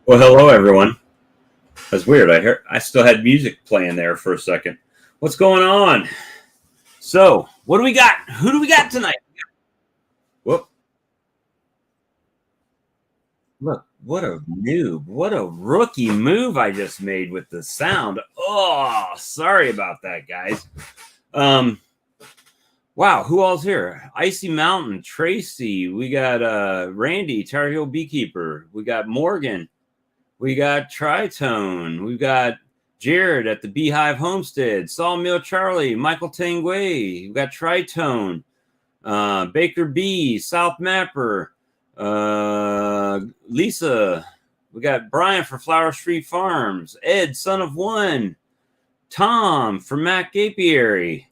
Well, hello everyone. That's weird. I still had music playing there for a second. What's going on? So, what do we got? Who do we got tonight? Whoop! Look, what a noob! What a rookie move I just made with the sound. Oh, sorry about that, guys. Um, wow, who all's here? Icy Mountain, Tracy. We got Randy, Tar Heel Beekeeper. We got Morgan. We got Tritone. We've got Jared at the Beehive Homestead. Sawmill Charlie. Michael Tanguay. We've got Tritone. Baker B. South Mapper. Lisa. We got Brian for Flower Street Farms. Ed, son of one. Tom for Mac Apiary.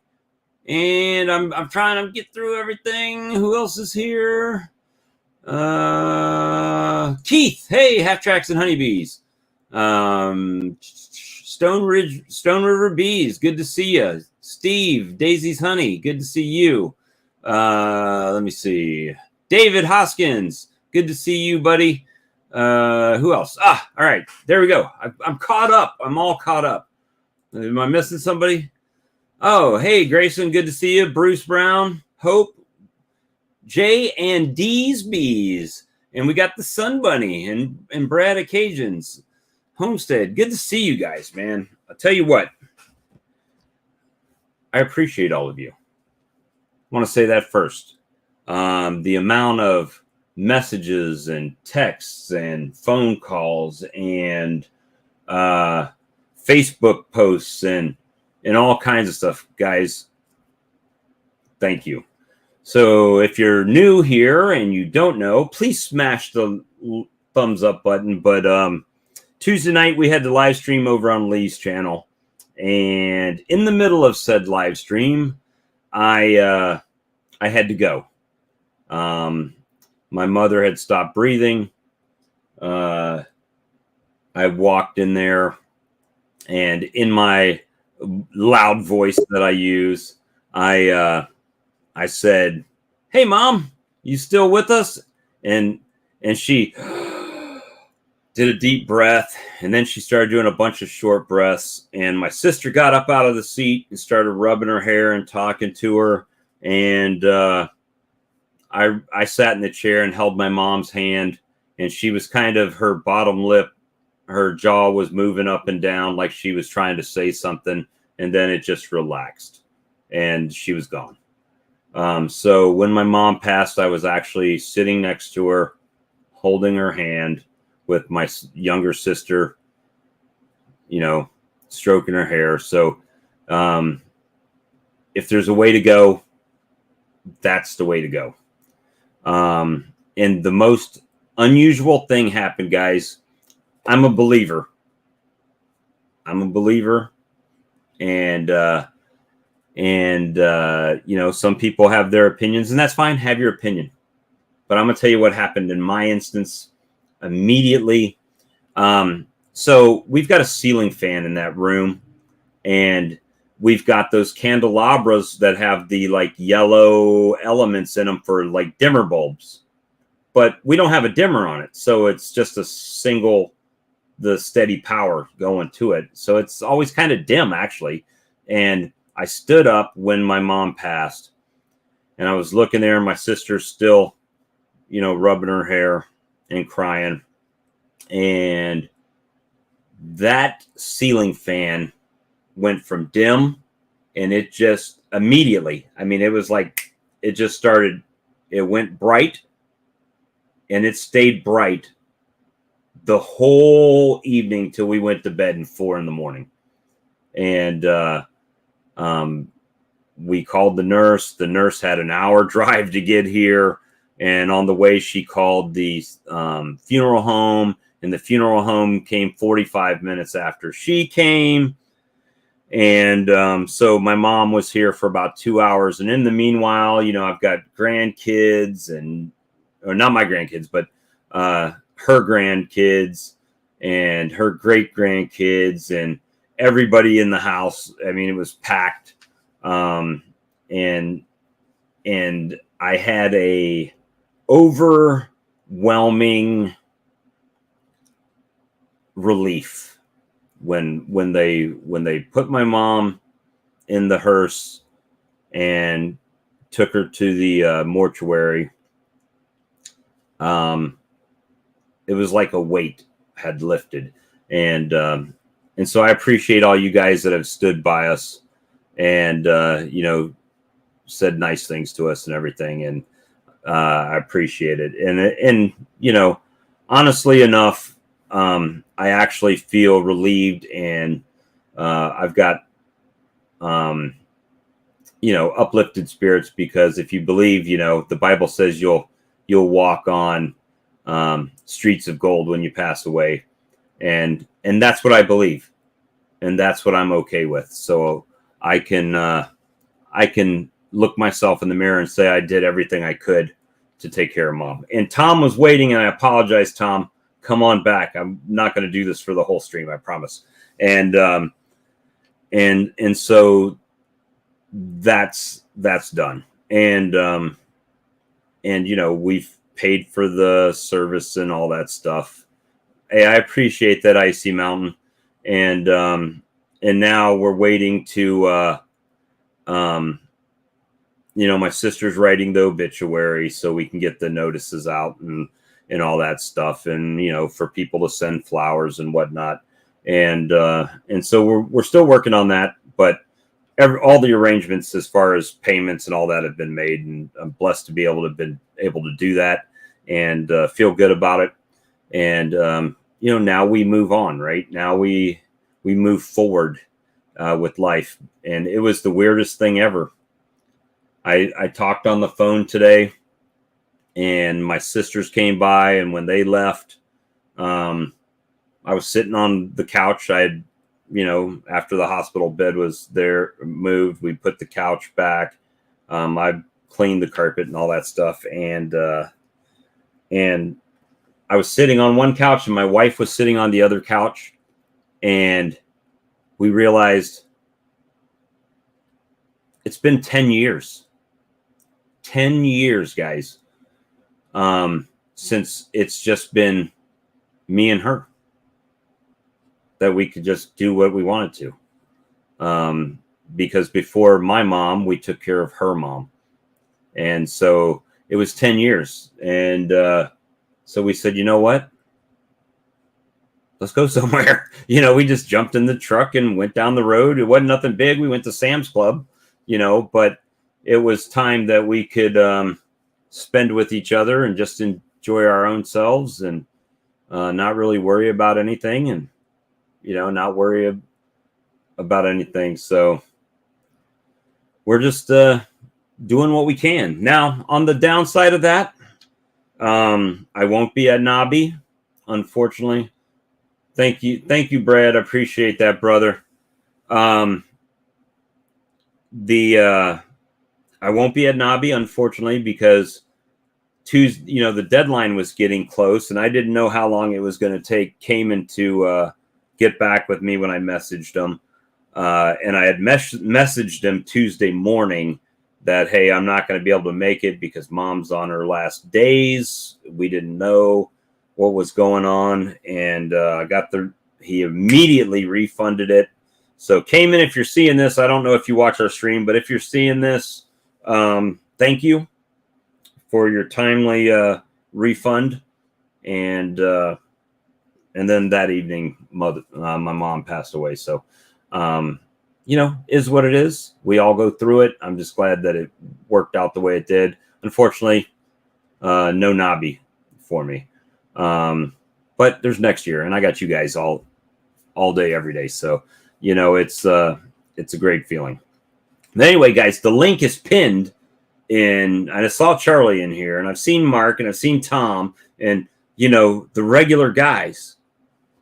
And I'm trying to get through everything. Who else is here? Keith, hey, Half Tracks and Honeybees. Stone River Bees, good to see you. Steve, Daisy's Honey, good to see you. Let me see. David Hoskins, good to see you, buddy. Who else? All right, there we go. I'm caught up. I'm all caught up. Am I missing somebody? Oh, hey, Grayson, good to see you. Bruce Brown, Hope, J and D's Bees, and we got the Sun Bunny and Brad Occasions Homestead. Good to see you guys, man. I'll tell you what, I appreciate all of you. I want to say that first. The amount of messages and texts and phone calls and Facebook posts and all kinds of stuff, guys. Thank you. So if you're new here and you don't know, please smash the thumbs up button. But Tuesday night, we had the live stream over on Lee's channel. And in the middle of said live stream, I had to go. My mother had stopped breathing. I walked in there, and in my loud voice that I use, I said, "Hey, Mom, you still with us?" And she did a deep breath, and then she started doing a bunch of short breaths. And my sister got up out of the seat and started rubbing her hair and talking to her. And I sat in the chair and held my mom's hand, and she was kind of, her bottom lip, her jaw was moving up and down like she was trying to say something, and then it just relaxed, and she was gone. So when my mom passed, I was actually sitting next to her, holding her hand with my younger sister, stroking her hair. So if there's a way to go, that's the way to go. And the most unusual thing happened, guys. I'm a believer. And some people have their opinions, and that's fine. Have your opinion. But I'm going to tell you what happened in my instance immediately. So we've got a ceiling fan in that room, and we've got those candelabras that have the yellow elements in them for dimmer bulbs, but we don't have a dimmer on it. So it's just a single, the steady power going to it. So it's always kind of dim, actually. And I stood up when my mom passed, and I was looking there, and my sister's still, rubbing her hair and crying. And that ceiling fan went from dim, and it just immediately, it was like, it just started, it went bright, and it stayed bright the whole evening till we went to bed at 4 a.m. And, we called the nurse. The nurse had an hour drive to get here. And on the way, she called the funeral home, and the funeral home came 45 minutes after she came. And so my mom was here for about 2 hours. And in the meanwhile, I've got grandkids, or not my grandkids, but her grandkids and her great grandkids and everybody in the house. It was packed. And I had a overwhelming relief when they put my mom in the hearse and took her to the mortuary. It was like a weight had lifted, and so I appreciate all you guys that have stood by us and said nice things to us and everything, and I appreciate it. And honestly enough, I actually feel relieved, and I've got uplifted spirits, because if you believe, the Bible says you'll walk on streets of gold when you pass away, and that's what I believe, and that's what I'm okay with. So I can look myself in the mirror and say I did everything I could to take care of Mom. And Tom was waiting, and I apologize, Tom. Come on back. I'm not going to do this for the whole stream, I promise. And so that's done. And we've paid for the service and all that stuff. Hey, I appreciate that, Icy Mountain. And now we're waiting to my sister's writing the obituary so we can get the notices out and all that stuff, and for people to send flowers and whatnot. And so we're still working on that, but all the arrangements as far as payments and all that have been made, and I'm blessed to be able to do that and feel good about it. And now we move on. Right now we move forward with life, and it was the weirdest thing ever. I talked on the phone today, and my sisters came by, and when they left, I was sitting on the couch. I had, after the hospital bed was there moved, we put the couch back. I cleaned the carpet and all that stuff, and I was sitting on one couch, and my wife was sitting on the other couch, and we realized it's been 10 years. 10 years, guys, since it's just been me and her, that we could just do what we wanted to. Because before my mom, we took care of her mom. And so it was 10 years. And so we said, you know what? Let's go somewhere. We just jumped in the truck and went down the road. It wasn't nothing big. We went to Sam's Club, but it was time that we could spend with each other and just enjoy our own selves, and not really worry about anything, and not worry about anything. So we're just doing what we can. Now, on the downside of that, I won't be at Nobby, unfortunately. Thank you, Brad. I appreciate that, brother. I won't be at Nobby, unfortunately, because Tuesday, the deadline was getting close, and I didn't know how long it was going to take Cayman to get back with me when I messaged him. And I had messaged him Tuesday morning that, hey, I'm not going to be able to make it because Mom's on her last days. We didn't know what was going on, and he immediately refunded it. So Cayman, if you're seeing this, I don't know if you watch our stream, but if you're seeing this, thank you for your timely refund. And then that evening, my mom passed away. So, is what it is. We all go through it. I'm just glad that it worked out the way it did. Unfortunately, no Nobby for me. But there's next year, and I got you guys all day, every day. So, it's a great feeling. Anyway, guys, the link is pinned in, and I saw Charlie in here, and I've seen Mark, and I've seen Tom, and the regular guys.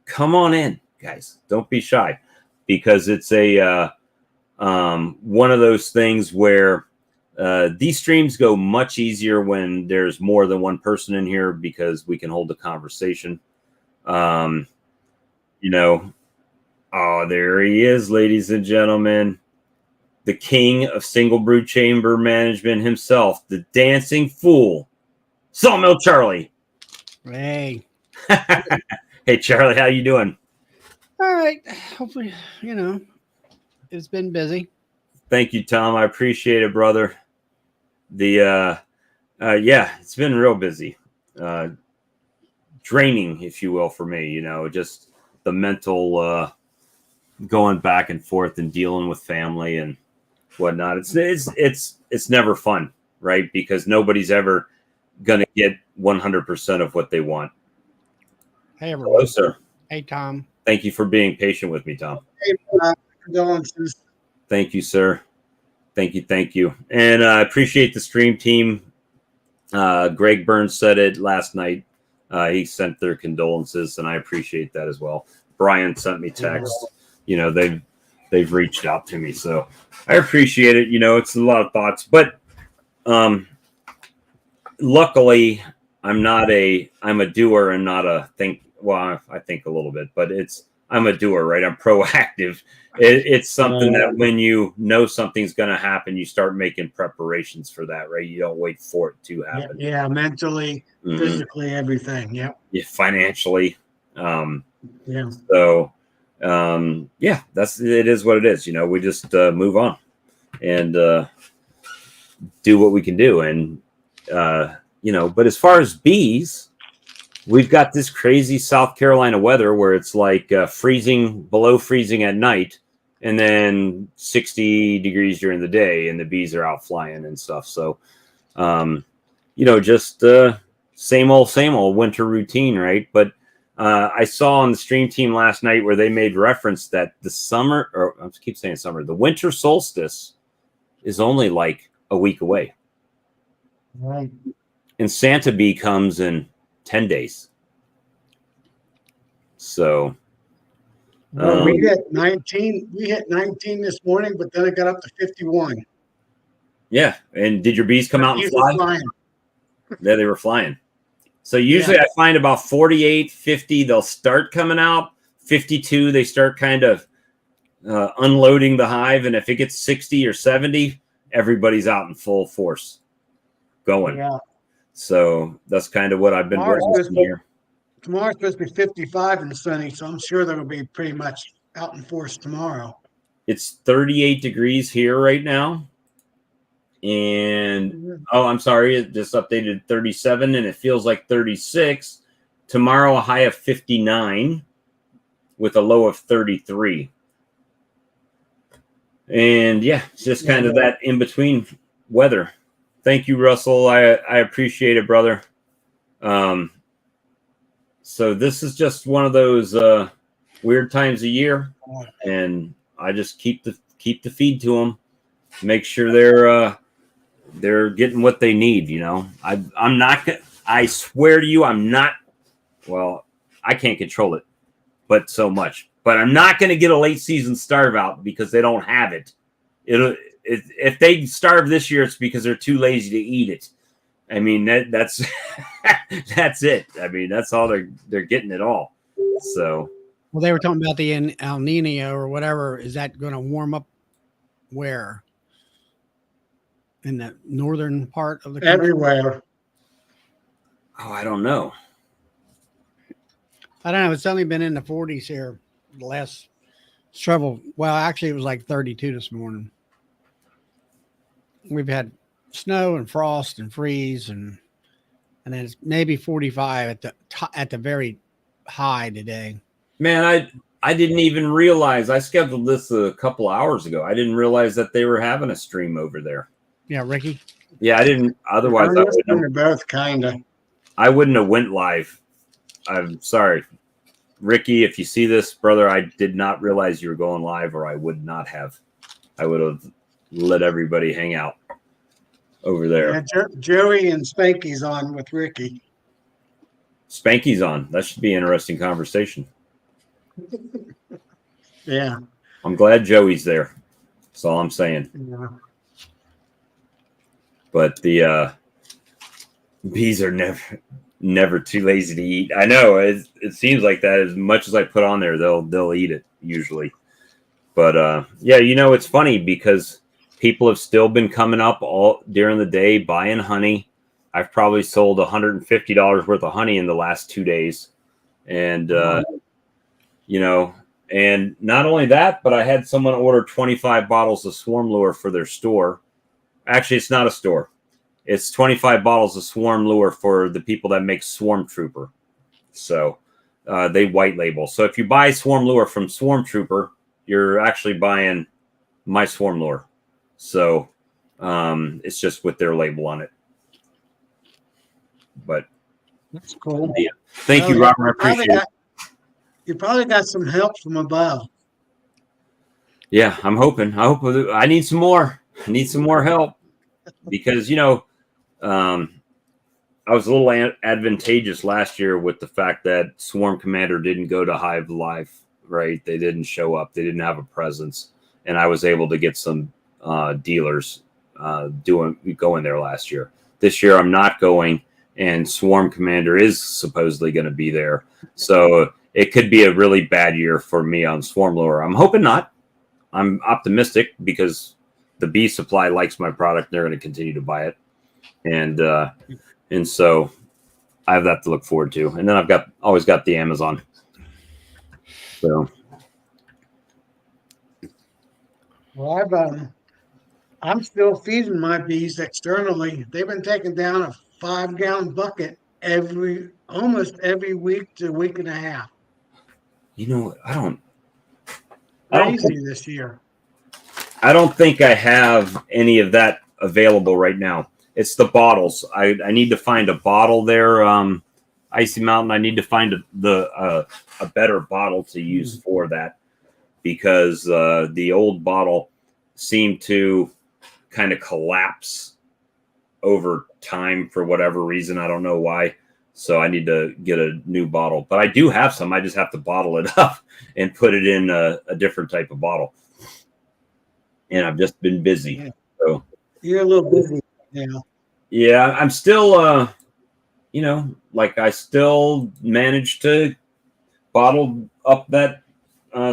Come on in, guys. Don't be shy, because it's a one of those things where these streams go much easier when there's more than one person in here, because we can hold a conversation. Oh, there he is, ladies and gentlemen. The king of single brew chamber management himself, the dancing fool, Sawmill Charlie. Hey. Hey, Charlie, how you doing? All right. Hopefully, it's been busy. Thank you, Tom. I appreciate it, brother. The yeah, it's been real busy. Draining, if you will, for me, just the mental going back and forth and dealing with family and whatnot. It's never fun, right? Because nobody's ever gonna get 100% of what they want. Hey, everyone. Hello, sir. Hey, Tom. Thank you for being patient with me, Tom. Hey, condolences. Thank you, sir. Thank you. And I appreciate the stream team. Greg Burns said it last night. He sent their condolences, and I appreciate that as well. Brian sent me text. They've reached out to me, so I appreciate it. It's a lot of thoughts, but luckily I'm a doer and not a think. Well, I think a little bit, but I'm a doer, right? I'm proactive. It's something that when you know something's going to happen, you start making preparations for that, right? You don't wait for it to happen. Yeah, mentally, physically, everything. Yeah. Financially. Yeah. So, it is what it is. We just move on and do what we can do. And, but as far as bees, we've got this crazy South Carolina weather where it's like below freezing at night and then 60 degrees during the day, and the bees are out flying and stuff. So, just same old winter routine, right? But I saw on the stream team last night where they made reference that the winter solstice is only like a week away. Right. And Santa Bee comes in 10 days. So we hit 19. We hit 19 this morning, but then it got up to 51. Yeah. And did your bees come out and fly? Yeah, they were flying. So usually I find about 48, 50, they'll start coming out. 52, they start kind of unloading the hive. And if it gets 60 or 70, everybody's out in full force going. Yeah. So that's kind of what I've been witnessing here. Tomorrow's supposed to be 55 and sunny, so I'm sure they'll be pretty much out in force tomorrow. It's 38 degrees here right now. And I'm sorry, it just updated 37 and it feels like 36. Tomorrow, a high of 59 with a low of 33. And it's just kind of that in between weather. Thank you, Russell. I appreciate it, brother. So this is just one of those weird times a year, and I just keep the feed to them, make sure they're getting what they need. I'm not. I swear to you, I'm not. Well, I can't control it, but so much. But I'm not going to get a late season starve out because they don't have it. If they starve this year, it's because they're too lazy to eat it. I mean, that's that's it. I mean, that's all they're getting it all. So, well, they were talking about the El Nino or whatever. Is that going to warm up where? In the northern part of the country? Everywhere. Oh, I don't know. I don't know. It's only been in the 40s here the last several. Well, actually, it was like 32 this morning. We've had snow and frost and freeze, and then it's maybe 45 at the very high today. Man, I didn't even realize. I scheduled this a couple hours ago. I didn't realize that they were having a stream over there. Yeah, Ricky. Yeah, I didn't. Otherwise, They're both kind of. I wouldn't have went live. I'm sorry, Ricky. If you see this, brother, I did not realize you were going live, or I would not have. I would have let everybody hang out over there. Yeah, Joey and Spanky's on with Ricky. Spanky's on. That should be an interesting conversation. Yeah. I'm glad Joey's there. That's all I'm saying. Yeah. But the bees are never too lazy to eat. I know it seems like that. As much as I put on there, they'll eat it usually. But it's funny because people have still been coming up all during the day buying honey. I've probably sold $150 worth of honey in the last 2 days, and And not only that, but I had someone order 25 bottles of swarm lure for their store. Actually, it's not a store. It's 25 bottles of swarm lure for the people that make Swarm Trooper. So they white label. So if you buy swarm lure from Swarm Trooper, you're actually buying my swarm lure. So it's just with their label on it. But That's cool. yeah. Thank you, Robert. I appreciate it. You probably got some help from above. Yeah, I'm hoping. I need some more. I need some more help because, I was a little advantageous last year with the fact that Swarm Commander didn't go to Hive Live, right? They didn't show up. They didn't have a presence. And I was able to get some dealers going there last year. This year, I'm not going, and Swarm Commander is supposedly going to be there. So it could be a really bad year for me on Swarm Lure. I'm hoping not. I'm optimistic because the bee supply likes my product. They're going to continue to buy it. And so I have that to look forward to. And then I've always got the Amazon. So. Well, I'm still feeding my bees externally. They've been taking down a 5-gallon bucket almost every week to a week and a half. I don't Crazy this year. I don't think I have any of that available right now. It's the bottles. I need to find a bottle there, Icy Mountain. I need to find a better bottle to use for that because the old bottle seemed to kind of collapse over time for whatever reason. I don't know why. So I need to get a new bottle. But I do have some. I just have to bottle it up and put it in a different type of bottle. And I've just been busy. Yeah. So You're a little busy now. Yeah, I'm still, I still managed to bottle up that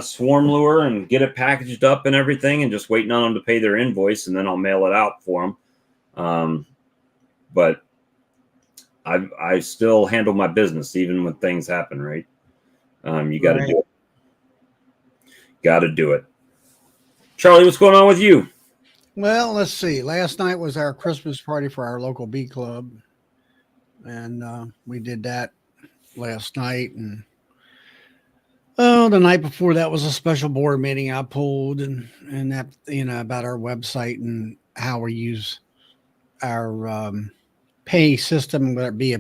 swarm lure and get it packaged up and everything, and just waiting on them to pay their invoice, and then I'll mail it out for them. But I still handle my business even when things happen, right? You got to do it. Got to do it. Charlie, what's going on with you? Well, let's see. Last night was our Christmas party for our local bee club, and we did that last night. And the night before that was a special board meeting I pulled, and that about our website and how we use our pay system, whether it be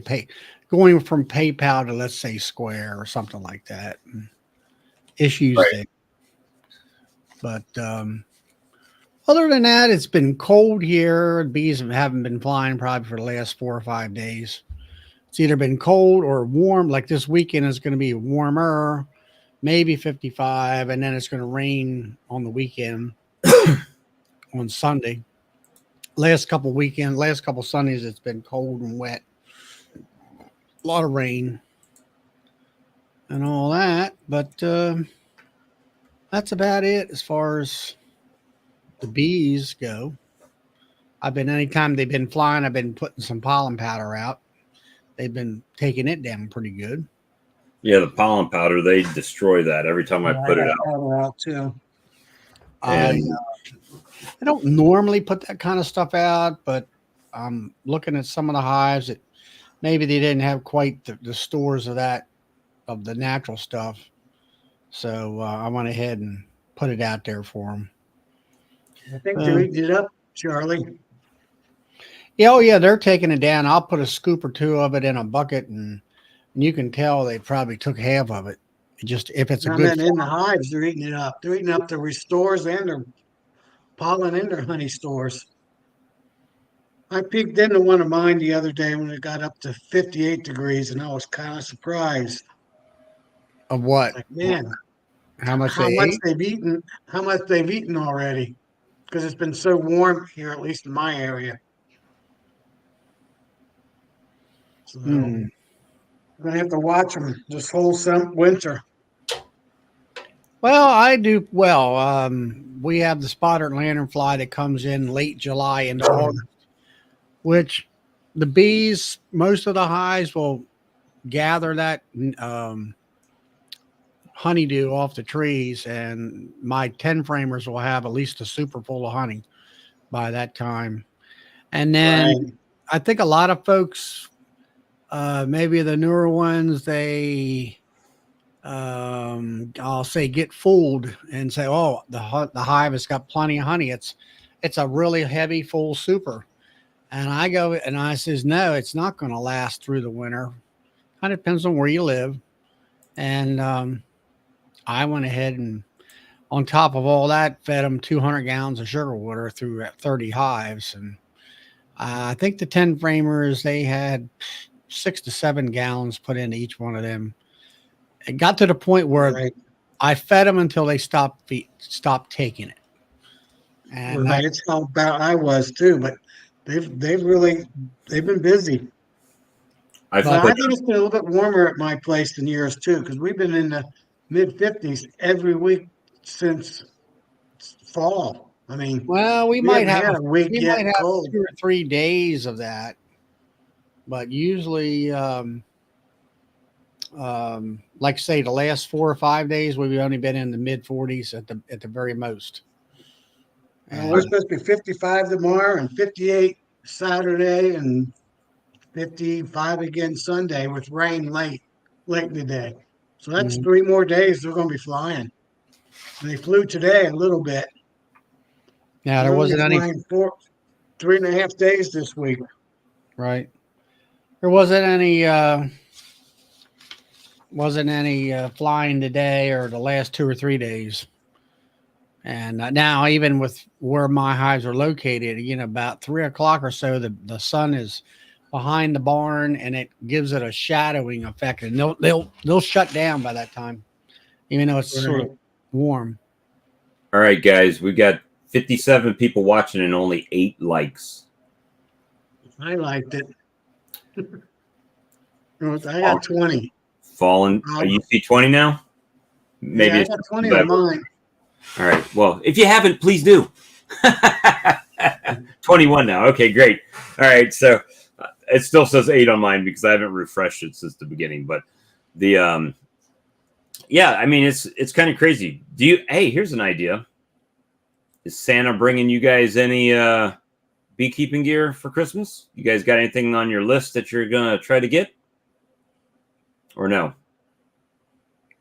going from PayPal to, let's say, Square or something like that. And issues there, but. Other than that, it's been cold here. Bees haven't been flying probably for the last 4 or 5 days. It's either been cold or warm. Like this weekend is going to be warmer, maybe 55, and then it's going to rain on the weekend on Sunday. Last couple Sundays, it's been cold and wet. A lot of rain and all that. But that's about it as far as the bees go. Anytime they've been flying, I've been putting some pollen powder out. They've been taking it down pretty good. Yeah, the pollen powder, they destroy that every time I put it out too. I don't normally put that kind of stuff out, but I'm looking at some of the hives that maybe they didn't have quite the stores of the natural stuff. So I went ahead and put it out there for them. I think they're eating it up, Charlie. Yeah, oh yeah, they're taking it down. I'll put a scoop or two of it in a bucket, and you can tell they probably took half of it. Just if it's a good. In the hives, they're eating it up. They're eating up the restores and their pollen and their honey stores. I peeked into one of mine the other day when it got up to 58 degrees, and I was kind of surprised. Of what? Like, man, how much they've eaten already. Because it's been so warm here, at least in my area. So I'm going to have to watch them this whole winter. Well, I do. Well, we have the spotted lanternfly that comes in late July into August, which the bees, most of the hives will gather that honeydew off the trees, and my 10 framers will have at least a super full of honey by that time. And then Right. I think a lot of folks, maybe the newer ones, I'll say get fooled and say, oh, the hive has got plenty of honey. It's a really heavy, full super. And I go and I says, no, it's not going to last through the winter. Kind of depends on where you live. And I went ahead and, on top of all that, fed them 200 gallons of sugar water through 30 hives. And I think the 10 framers, they had 6 to 7 gallons put into each one of them. It got to the point where Right. I fed them until they stopped taking it. And Right. It's how about I was too, but they've been busy. I've But put I think it's been a little bit warmer at my place than yours too, because we've been in the mid 50s every week since fall. I mean, well, we we might haven't have had a week we yet might have cold. 2 or 3 days of that, but usually, like say the last 4 or 5 days, we've only been in the mid 40s at the very most. We're And supposed to be 55 tomorrow and 58 Saturday and 55 again Sunday with rain late in the day. So that's mhm. 3 more days they're going to be flying. And they flew today a little bit. Yeah, there They're only wasn't any flying 3.5 days this week. right. There wasn't any flying today or the last 2 or 3 days. And now, even with where my hives are located, about 3 o'clock or so, the sun is behind the barn, and it gives it a shadowing effect, and they'll shut down by that time, even though it's sort Right. of warm. All right, guys, we got 57 people watching and only 8 likes. I liked it. I got 20. Fallen. Are you see 20 now? Maybe Yeah, I it's got 20 on mine. all right. Well, if you haven't, please do. 21 now. Okay, great. All right. So it still says 8 on mine because I haven't refreshed it since the beginning. But the yeah, I mean it's kind of crazy. Hey, here's an idea. Is Santa bringing you guys any beekeeping gear for Christmas? You guys got anything on your list that you're gonna try to get? Or no?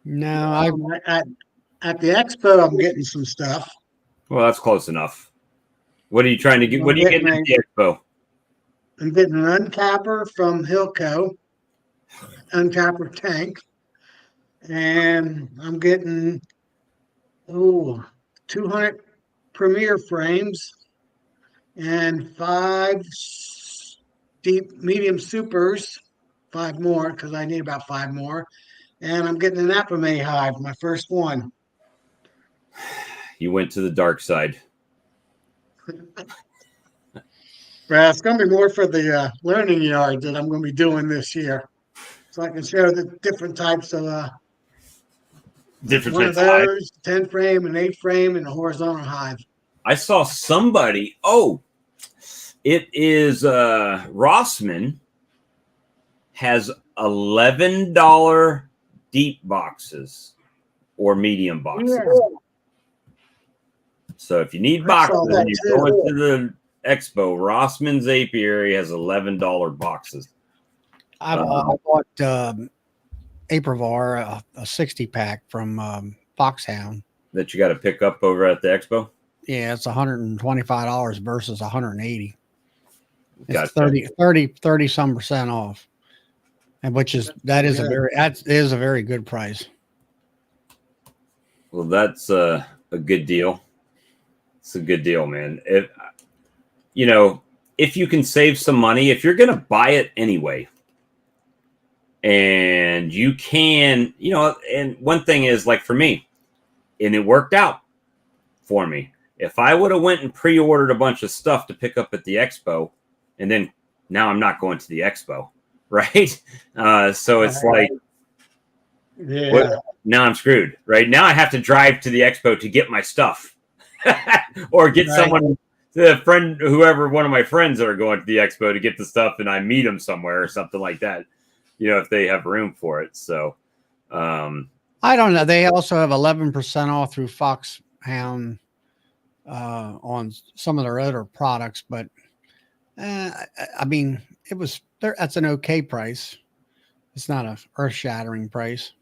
No, At the expo, I'm getting some stuff. Well, that's close enough. What are you trying to get? I'm What are you getting getting at the expo? I'm getting an uncapper from Hilco, uncapper tank, and I'm getting 200 Premier frames and 5 deep medium supers, 5 more because I need about 5 more, and I'm getting an apame hive, my first one. You went to the dark side. Well, it's going to be more for the learning yard that I'm going to be doing this year, so I can show the different types of Different one of types of hive. those, 10 frame, an 8 frame, and a horizontal hive. I saw somebody. Oh, it is Rossman has $11 deep boxes or medium boxes. Yeah. So if you need I boxes saw that and you're too. going to the expo, Rossman's apiary has $11 boxes. I bought Aprivar, a 60-pack from Foxhound. That you got to pick up over at the expo. Yeah, it's $125 versus $180. It's Gotcha. 30 some percent off, and that is a very good price. Well, that's a good deal. It's a good deal, man. If you can save some money, if you're going to buy it anyway, and you can, and one thing is, like for me, and it worked out for me. If I would have went and pre-ordered a bunch of stuff to pick up at the expo, and then now I'm not going to the expo, right? So it's like, Yeah. now I'm screwed, right? Now I have to drive to the expo to get my stuff. Or get someone, the friend, whoever, one of my friends that are going to the expo to get the stuff, and I meet them somewhere or something like that, if they have room for it. So, I don't know. They also have 11% off through Foxhound on some of their other products, but I mean, it was there. That's an okay price. It's not a earth-shattering price.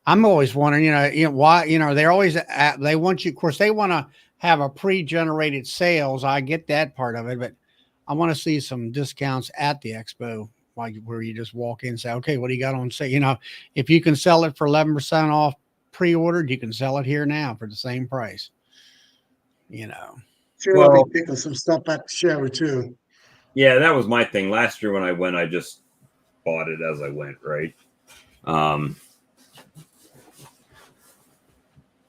I'm always wondering, why, they're always they want you. Of course, they want to have a pre-generated sales. I get that part of it, but I want to see some discounts at the expo, like where you just walk in and say, "Okay, what do you got on sale?" If you can sell it for 11% off pre-ordered, you can sell it here now for the same price. You know, Sure, I'll Well, be picking some stuff at the show too. yeah, that was my thing. Last year when I went, I just bought it as I went, right? Um,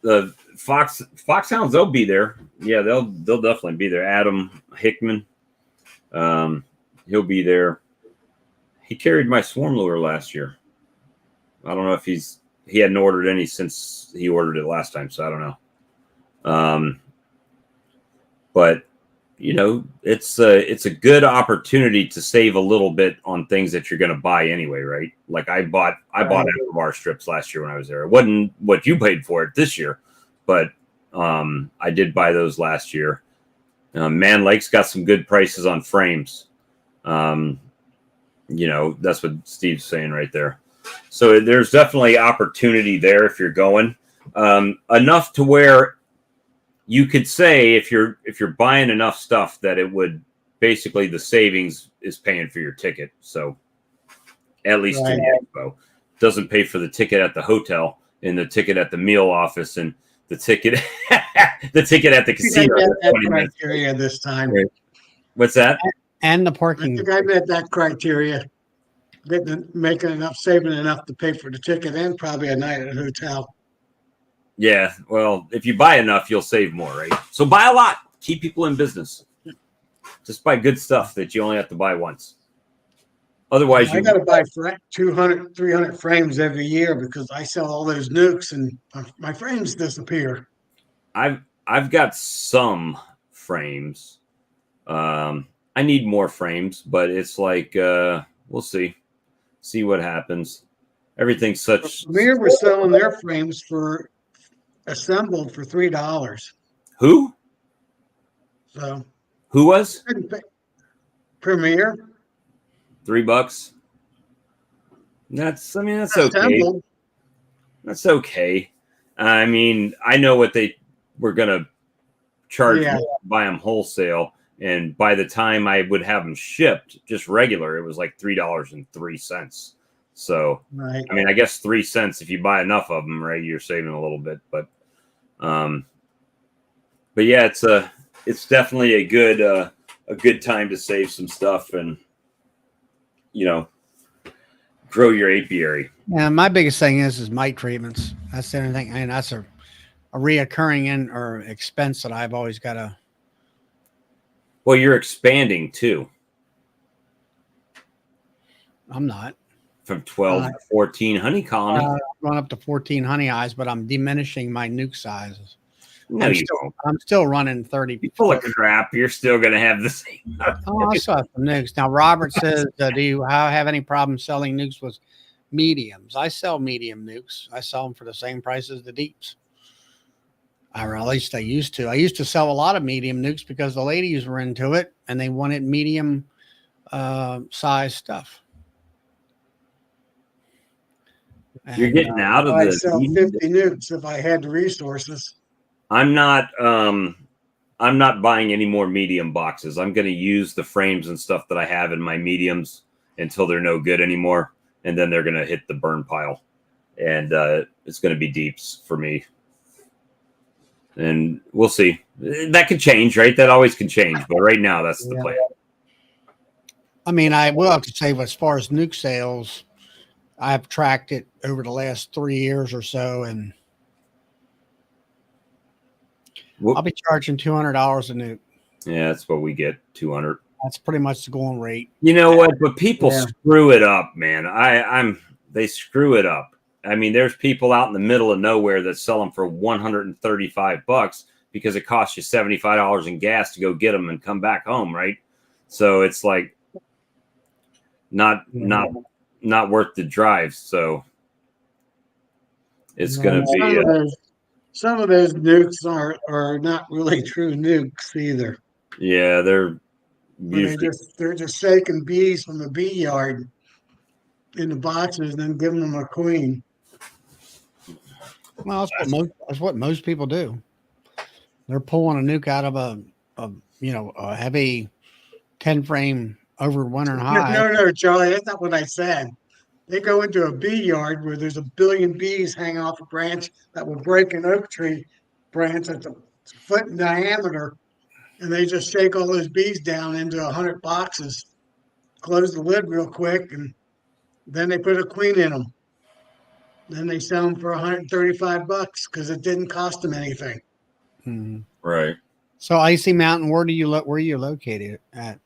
the Foxhounds, they'll be there. Yeah, they'll definitely be there. Adam Hickman, um, he'll be there. He carried my swarm lure last year. I don't know if he hadn't ordered any since he ordered it last time, so I don't know. But it's a good opportunity to save a little bit on things that you're going to buy anyway, right? Like I bought Aquabar strips last year when I was there. It wasn't what you paid for it this year, but I did buy those last year. Man Lake's got some good prices on frames. That's what Steve's saying right there. So there's definitely opportunity there if you're going enough to where you could say if you're buying enough stuff that it would basically the savings is paying for your ticket. So at least to the expo, doesn't pay for the ticket at the hotel and the ticket at the meal office and the ticket the ticket at the casino. That criteria this time. Right. What's that? And the I parking. think I met that criteria. Saving enough to pay for the ticket and probably a night at a hotel. Yeah, well, if you buy enough, you'll save more, right? So buy a lot. Keep people in business. Just buy good stuff that you only have to buy once. Otherwise, I got to buy 200, 300 frames every year because I sell all those nukes and my frames disappear. I've got some frames. I need more frames, but it's like we'll see what happens. Everything's such. Premier was selling their frames for assembled for $3. Who? So who was Premier? $3. That's okay. That's okay. I mean, I know what they were gonna charge me to buy them wholesale, and by the time I would have them shipped, just regular, it was like $3.03. So, right. I mean, I guess 3 cents if you buy enough of them, right? You're saving a little bit, but yeah, it's definitely a good time to save some stuff and grow your apiary. Yeah, my biggest thing is mite treatments. That's the only thing. I mean, that's a reoccurring or expense that I've always got to. Well, you're expanding too. I'm not. From 12 to 14 honey colony. Run up to 14 honey eyes, but I'm diminishing my nuke sizes. No, you don't. I'm still running 30. You're full of crap. You're still going to have the same. Oh, I saw some nukes. Now, Robert says, do you have any problem selling nukes with mediums? I sell medium nukes. I sell them for the same price as the deeps. Or at least I used to. I used to sell a lot of medium nukes because the ladies were into it and they wanted medium size stuff. And, you're getting out of I'd sell 50 nukes if I had the resources. I'm not buying any more medium boxes. I'm going to use the frames and stuff that I have in my mediums until they're no good anymore. And then they're going to hit the burn pile. And it's going to be deeps for me. And we'll see. That could change, right? That always can change. But right now, that's the plan. I mean, I will have to say, as far as nuke sales, I've tracked it over the last 3 years or so, and I'll be charging $200 a nuke. Yeah, that's what we get, 200. That's pretty much the going rate. You know what? But people screw it up, man. They screw it up. I mean, there's people out in the middle of nowhere that sell them for $135 because it costs you $75 in gas to go get them and come back home, right? So it's like not worth the drive. So It's And going to be some of those nukes are not really true nukes either. yeah, they're But usually they're just shaking bees from the bee yard in the boxes and then giving them a queen. Well, that's what most people do. They're pulling a nuke out of a heavy 10 frame overwintering hive. No, Charlie, that's not what I said. They go into a bee yard where there's a billion bees hanging off a branch that will break an oak tree branch that's a foot in diameter, and they just shake all those bees down into 100 boxes, close the lid real quick, and then they put a queen in them. Then they sell them for 135 bucks because it didn't cost them anything. Mhm. right. So Icy Mountain, where are you located at?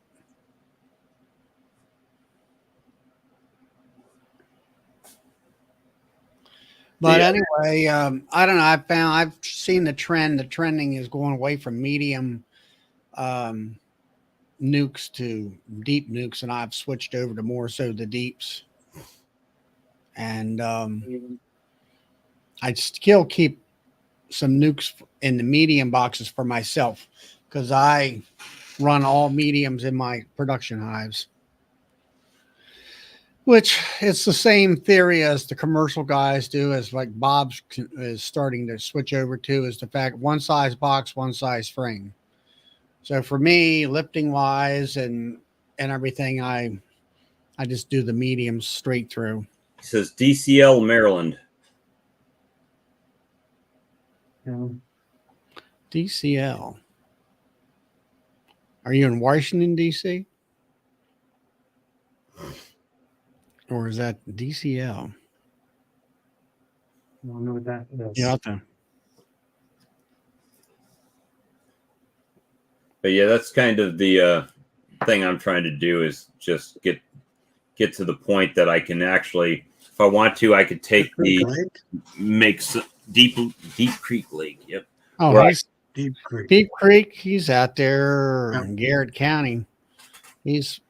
But Yeah. anyway, I don't know. I've seen the trend. The trending is going away from medium um, nukes to deep nukes, and I've switched over to more so the deeps. And I still keep some nukes in the medium boxes for myself because I run all mediums in my production hives. Which it's the same theory as the commercial guys do, as like Bob's is starting to switch over to, is the fact one size box, one size frame. So for me, lifting wise and everything, I just do the mediums straight through. He says DCL Maryland. DCL. Are you in Washington D.C.? Or is that DCL? I don't know what that is. Yeah. But yeah, that's kind of the thing I'm trying to do is just get to the point that I can actually, if I want to, I could take make deep Creek Lake. Yep. Oh, Right. he's Deep Creek. Deep Creek. He's out there in Garrett County. He's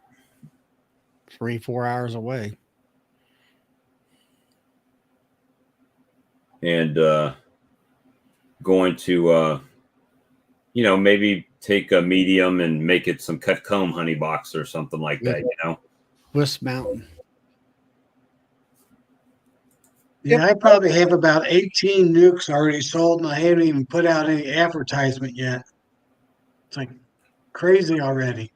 3-4 hours away. And going to maybe take a medium and make it some cut comb honey box or something like that, West Mountain. Yeah, I probably have about 18 nukes already sold, and I haven't even put out any advertisement yet. It's like crazy already.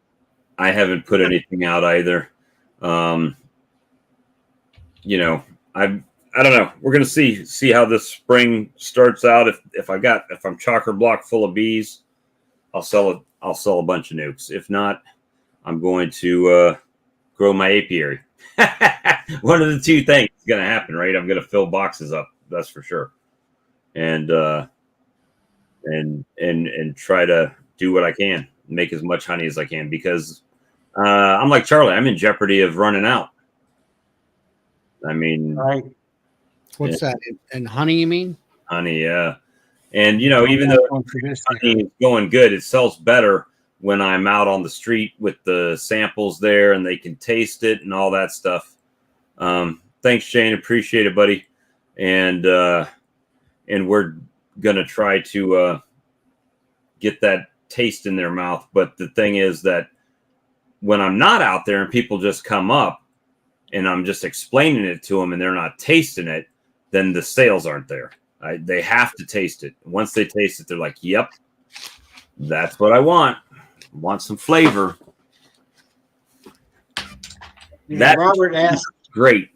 I haven't put anything out either. I don't know. We're gonna see how this spring starts out. If I'm chocker block full of bees, I'll sell a bunch of nukes. If not, I'm going to grow my apiary. One of the two things is gonna happen, right? I'm gonna fill boxes up, that's for sure, and try to do what I can, make as much honey as I can, because I'm like Charlie. I'm in jeopardy of running out. I mean, right. What's that? And honey, you mean? Honey, yeah. And even though honey is going good, it sells better when I'm out on the street with the samples there and they can taste it and all that stuff. Thanks, Shane. Appreciate it, buddy. And we're gonna try to get that taste in their mouth. But the thing is that when I'm not out there and people just come up and I'm just explaining it to them and they're not tasting it, then the sales aren't there. They have to taste it. Once they taste it, they're like, yep, that's what I want. I want some flavor. Yeah, Robert asked great.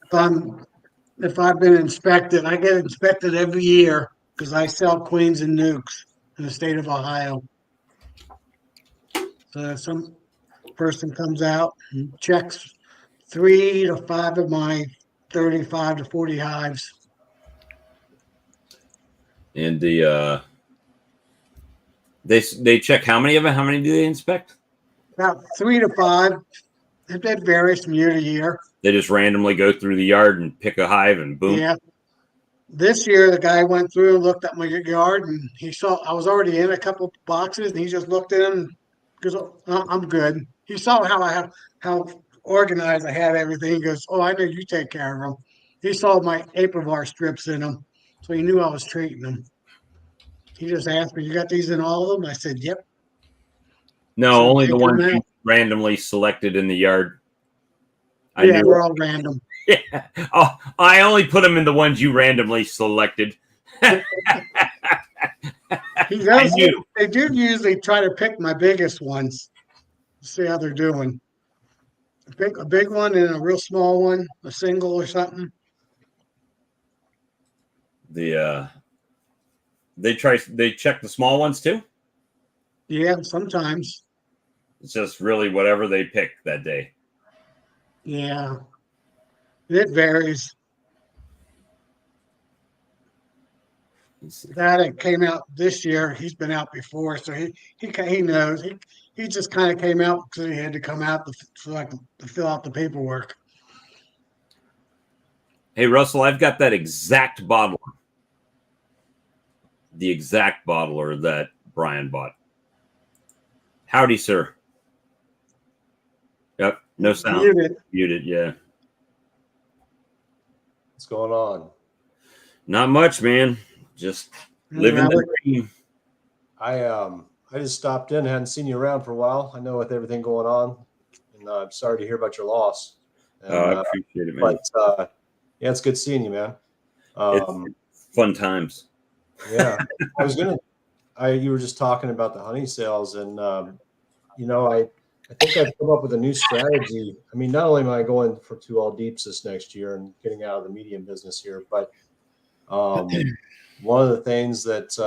If I've been inspected. I get inspected every year because I sell queens and nukes in the state of Ohio. So if some person comes out and checks 3 to 5 of my 35 to 40 hives. And they check how many of them? How many do they inspect? About 3 to 5. It varies from year to year. They just randomly go through the yard and pick a hive and boom. Yeah. This year, the guy went through and looked at my yard, and he saw I was already in a couple boxes, and he just looked at them because I'm good. He saw how organized I had everything. He goes, "Oh, I know you take care of them." He saw my Aprivar strips in them. So he knew I was treating them. He just asked me, "You got these in all of them?" I said, "Yep." No, So I'm only the taking them ones you out. randomly selected in the yard. I Yeah, knew. we're all random. Yeah. Oh, I only put them in the ones you randomly selected. He I does. knew. They do usually try to pick my biggest ones, see how they're doing. Pick a big one and a real small one, a single or something. They check the small ones too. Yeah, sometimes. It's just really whatever they pick that day. Yeah, it varies. That it came out this year. He's been out before, so he knows. He just kind of came out because he had to come out to fill out the paperwork. Hey Russell, I've got that exact bottler. The exact bottler that Brian bought. Howdy, sir. Yep, no sound. Muted. Muted, yeah. What's going on? Not much, man. Just living the dream. I just stopped in. Hadn't seen you around for a while. I know with everything going on, and I'm sorry to hear about your loss. And, I appreciate it, man. But yeah, it's good seeing you, man. It's fun times. Yeah, you were just talking about the honey sales, and I think I've come up with a new strategy. I mean, not only am I going to all deeps this next year and getting out of the medium business here, but one of the things that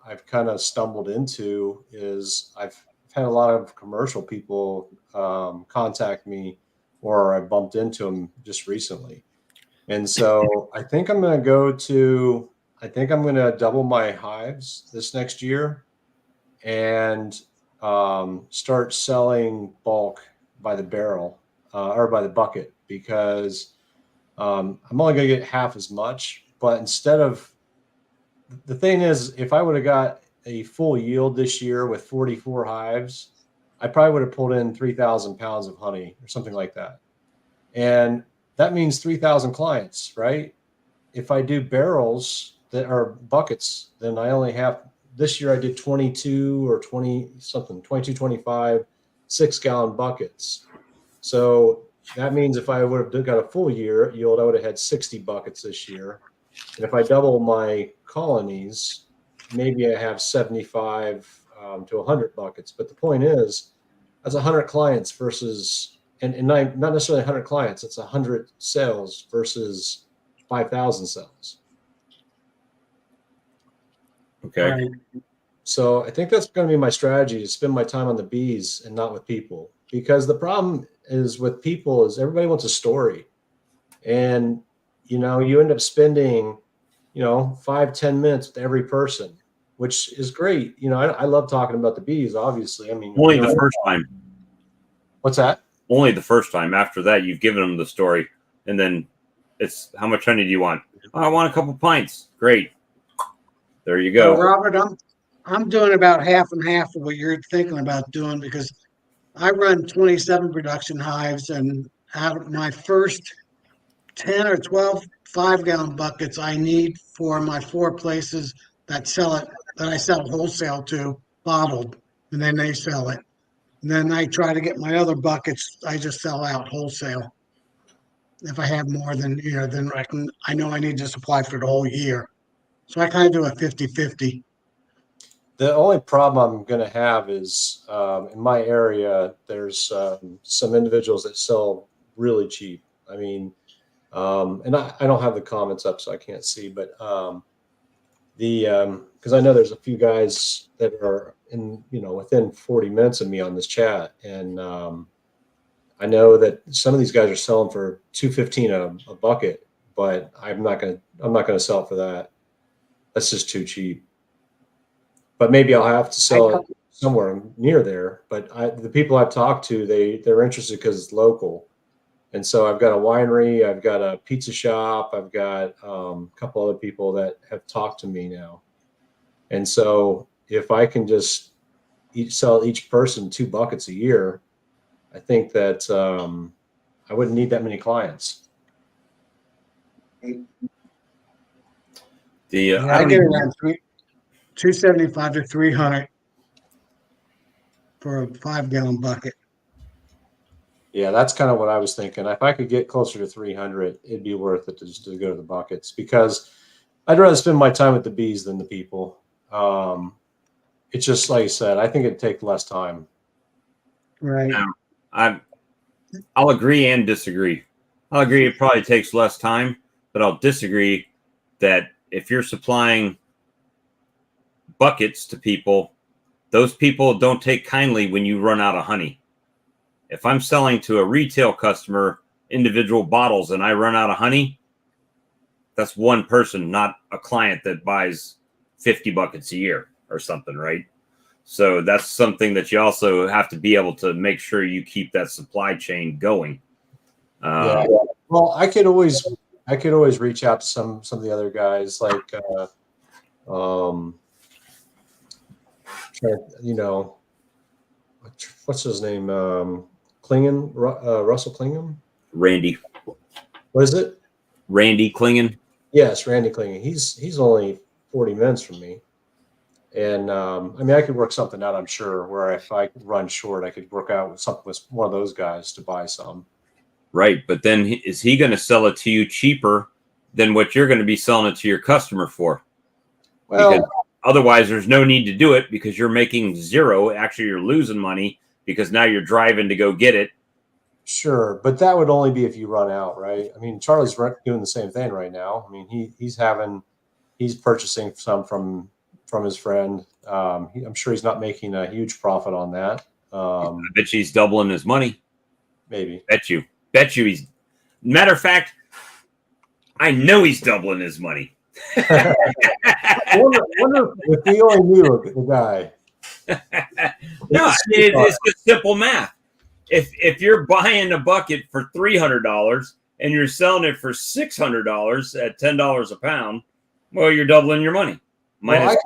I've kind of stumbled into is I've had a lot of commercial people contact me, or I bumped into them just recently. And so I think I'm going to double my hives this next year and start selling bulk by the barrel or by the bucket, because I'm only going to get half as much. But the thing is, if I would have got a full yield this year with 44 hives, I probably would have pulled in 3,000 pounds of honey or something like that. And that means 3,000 clients, right? If I do barrels that are buckets, then I only have, this year I did 22 or 20 something, 22, 25, 6-gallon buckets. So that means if I would have got a full year yield, I would have had 60 buckets this year. And if I double my colonies, maybe I have 75 to 100 buckets. But the point is, that's 100 clients versus, and not necessarily 100 clients, it's 100 sales versus 5,000 sales. Okay. Right. So I think that's going to be my strategy, to spend my time on the bees and not with people. Because the problem is with people is everybody wants a story. And, you end up spending, 5-10 minutes with every person, which is great. I love talking about the bees, obviously. I mean, Only the first time. What's that? Only the first time. After that, you've given them the story. And then it's, how much honey do you want? Oh, I want a couple pints. Great. There you go. So Robert, I'm doing about half and half of what you're thinking about doing, because I run 27 production hives, and out of my first 10 or 12 5-gallon buckets I need for my 4 places that sell it, that I sell wholesale to, bottled, and then they sell it. And then I try to get my other buckets, I just sell out wholesale. If I have more than, then I know I need to supply for the whole year. So I kind of do a 50-50. The only problem I'm going to have is in my area, there's some individuals that sell really cheap. I mean, and I don't have the comments up, so I can't see, but because I know there's a few guys that are within 40 minutes of me on this chat, and I know that some of these guys are selling for $2.15 a bucket, but I'm not gonna sell it for that. That's just too cheap. But maybe I'll have to sell it somewhere near there. But the people I've talked to, they're interested because it's local. And so I've got a winery, I've got a pizza shop, I've got a couple other people that have talked to me now. And so if I can just sell each person 2 buckets a year, I think that I wouldn't need that many clients. The Yeah, I get around 275 to 300 for a 5-gallon bucket. Yeah, that's kind of what I was thinking. If I could get closer to 300, it'd be worth it to just to go to the buckets, because I'd rather spend my time with the bees than the people. It's just like you said, I think it'd take less time. Right. I'll agree and disagree. I'll agree it probably takes less time, but I'll disagree that if you're supplying buckets to people, those people don't take kindly when you run out of honey. If I'm selling to a retail customer individual bottles and I run out of honey, that's one person, not a client that buys 50 buckets a year or something, right? So that's something that you also have to be able to make sure you keep that supply chain going. Yeah. Well, I could always reach out to some of the other guys, like you know, what's his name? Klingon, Russell Klingon? Randy. What is it? Randy Klingon? Yes, Randy Klingon. He's only 40 minutes from me. And I mean, I could work something out, I'm sure, where if I run short, I could work out with something with one of those guys to buy some. Right. But then is he going to sell it to you cheaper than what you're going to be selling it to your customer for? Well, because otherwise there's no need to do it, because you're making zero. Actually, you're losing money because now you're driving to go get it. Sure. But that would only be if you run out, right? I mean, Charlie's doing the same thing right now. I mean, he's purchasing some from his friend. I'm sure he's not making a huge profit on that. I bet you he's doubling his money. Maybe. Bet you he's. Matter of fact, I know he's doubling his money. I wonder if we only knew the guy. No, I mean, it's just simple math. If you're buying a bucket for $300 and you're selling it for $600 at $10 a pound, well, you're doubling your money. Well,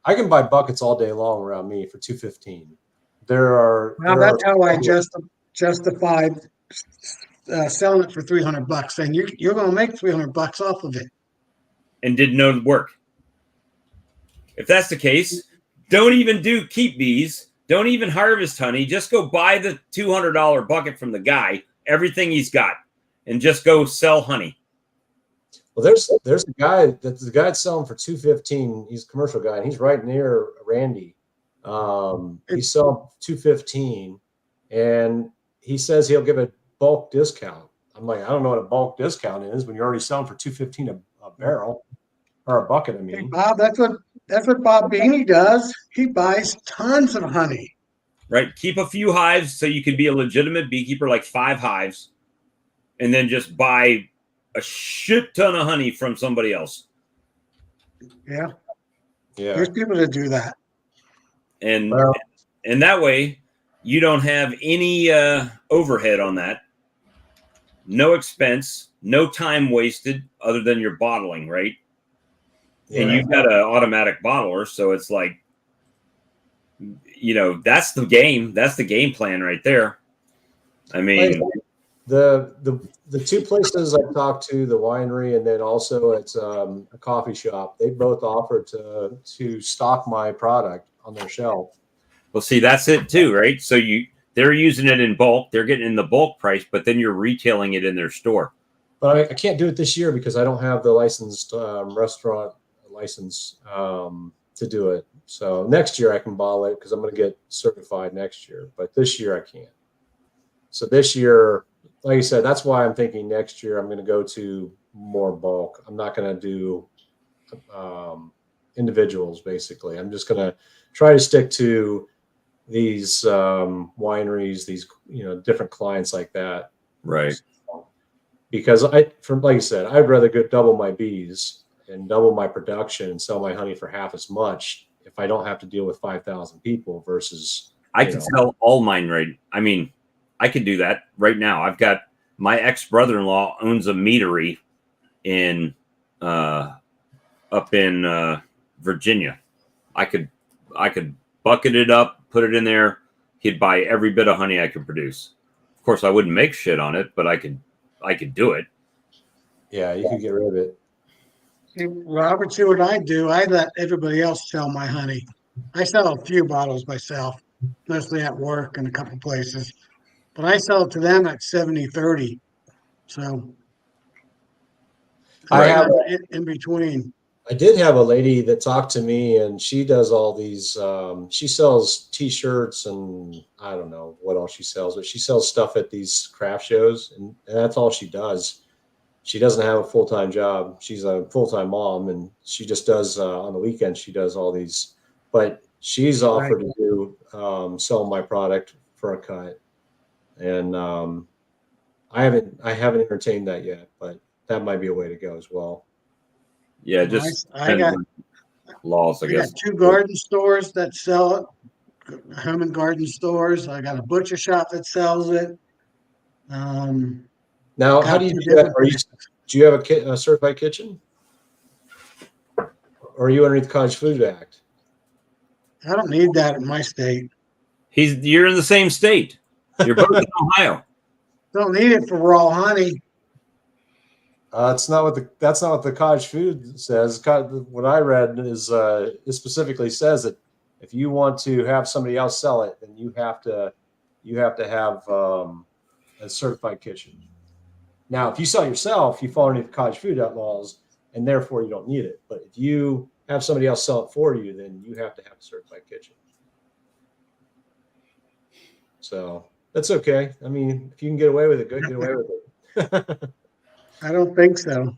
I can buy buckets all day long around me for $2.15. That's how I justified selling it for $300. And you're going to make $300 off of it. And did no work. If that's the case, don't even keep bees. Don't even harvest honey. Just go buy the $200 bucket from the guy, everything he's got, and just go sell honey. Well, there's a guy that's selling for $2.15. He's a commercial guy, and he's right near Randy. He's selling $2.15, and he says he'll give a bulk discount. I'm like, I don't know what a bulk discount is when you're already selling for $2.15 a barrel or a bucket. I mean, Hey, Bob, that's what Bob Beanie does. He buys tons of honey. Right. Keep a few hives so you can be a legitimate beekeeper, like 5 hives, and then just buy a shit ton of honey from somebody else. Yeah. There's people that do that. And that way you don't have any overhead on that. No expense, no time wasted other than your bottling, right? Yeah. And you've got an automatic bottler, so it's like, that's the game. That's the game plan right there. I mean, the two places I talked to, the winery and then also it's a coffee shop, they both offered to stock my product on their shelf. Well, see, that's it too, right? So they're using it in bulk, they're getting in the bulk price, but then you're retailing it in their store. But I can't do it this year because I don't have the licensed restaurant license to do it. So next year I can bottle it because I'm going to get certified next year. But this year I can't. So this year, like I said, that's why I'm thinking next year I'm going to go to more bulk. I'm not going to do individuals, basically. I'm just going to try to stick to these wineries, these different clients like that. Right. Because like I said, I'd rather go double my bees and double my production and sell my honey for half as much if I don't have to deal with 5,000 people versus I could sell all mine right. I mean, I could do that right now. I've got my ex-brother-in-law owns a meadery up in Virginia. I could bucket it up, put it in there. He'd buy every bit of honey I could produce. Of course, I wouldn't make shit on it, but I could do it. Yeah, you could get rid of it. Hey, Robert, see what I do? I let everybody else sell my honey. I sell a few bottles myself, mostly at work and a couple places, but I sell it to them at 70/30. So I I'm Right. have kind of in between. I did have a lady that talked to me, and she does all these. She sells T-shirts and I don't know what else she sells, but she sells stuff at these craft shows, and that's all she does. She doesn't have a full time job. She's a full time mom, and she just does on the weekends. She does all these, but she's Right. offered to do sell my product for a cut, and I haven't entertained that yet, but that might be a way to go as well. Yeah, Well, just I depends got on laws, I I got guess. two garden stores that sell it, home and garden stores. I got a butcher shop that sells it. Um, Now, how got do a you few do that? different places. Do you have a certified kitchen, or are you underneath the College Food Act? I don't need that in my state. You're in the same state. You're both in Ohio. Don't need it for raw honey. It's not what that's not what the College Food says. What I read is it specifically says that if you want to have somebody else sell it, then you have to have a certified kitchen. Now, if you sell yourself, you fall underneath the College Food Act laws, and therefore you don't need it. But if you have somebody else sell it for you, then you have to have a certified kitchen. So that's okay. I mean, if you can get away with it, good, get away with it. I don't think so.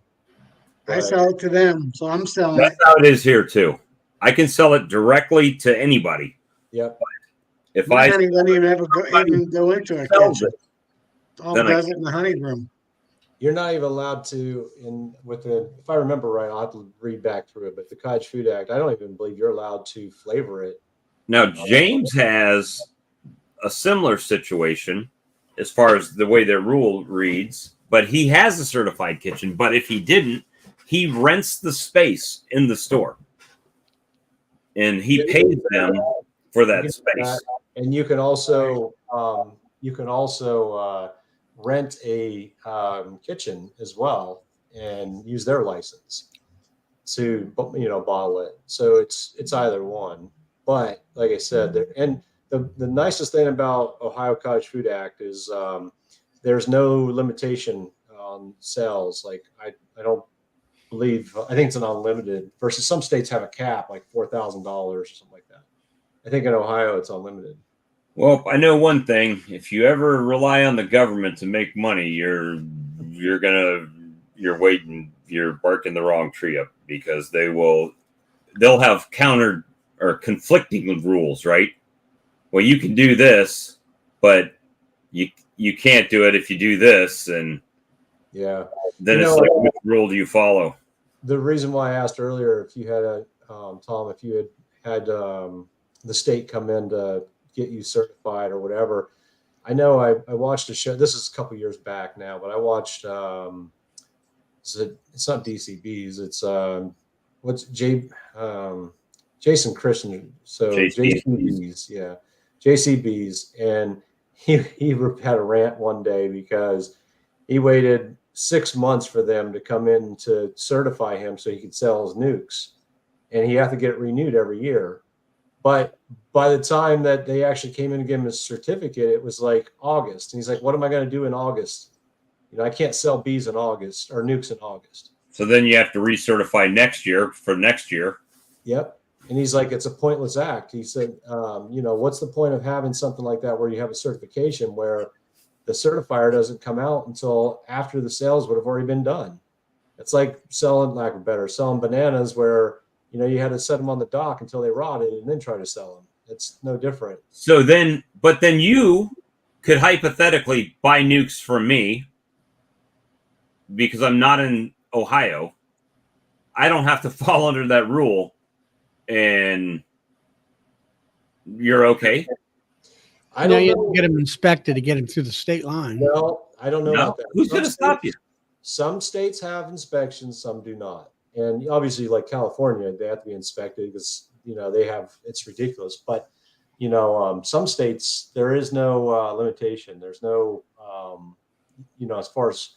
I But sell it to them, so I'm selling That's it. how it is here too. I can sell it directly to anybody. yep. If My I honey doesn't even ever somebody go into a sells kitchen. it, It all then I does it in the honey room. You're not even allowed to if I remember right, I'll have to read back through it, but the College Food Act, I don't even believe you're allowed to flavor it. now James has a similar situation as far as the way their rule reads, but he has a certified kitchen. But if he didn't, he rents the space in the store and he pays them for You that can do that. space. And you can also rent a kitchen as well and use their license to bottle it. So it's either one. But like I said, the nicest thing about Ohio College Food Act is there's no limitation on sales. Like I don't believe I think it's an unlimited versus some states have a cap like $4,000 or something like that. I think in Ohio it's unlimited. Well, I know one thing: if you ever rely on the government to make money, you're barking the wrong tree up because they'll have countered or conflicting rules, right? Well, you can do this, but you can't do it if you do this, and Yeah. then it's like, which rule do you follow? The reason why I asked earlier if you had Tom, if you had the state come in to get you certified or whatever. I know I watched a show. This is a couple years back now, but I watched. It's not DCBs. It's what's Jason Christian. So JCBs. JCBs, yeah, JCBs, and he had a rant one day because he waited 6 months for them to come in to certify him so he could sell his nukes, and he had to get it renewed every year. But by the time that they actually came in to give him his certificate, it was like August, and he's like, "What am I going to do in August? I can't sell bees in August or nukes in August." So then you have to recertify next year for next year. Yep. And he's like, it's a pointless act. He said, what's the point of having something like that where you have a certification where the certifier doesn't come out until after the sales would have already been done? It's like selling bananas where, you had to set them on the dock until they rotted and then try to sell them. It's no different. So then, but then you could hypothetically buy nukes from me because I'm not in Ohio. I don't have to fall under that rule, and you're okay. You know, you have to get them inspected to get them through the state line. Well, I don't know No, about that. who's going to stop you? Some states have inspections, some do not. And obviously, like California, they have to be inspected because, it's ridiculous. But, some states, there is no limitation. There's no, as far as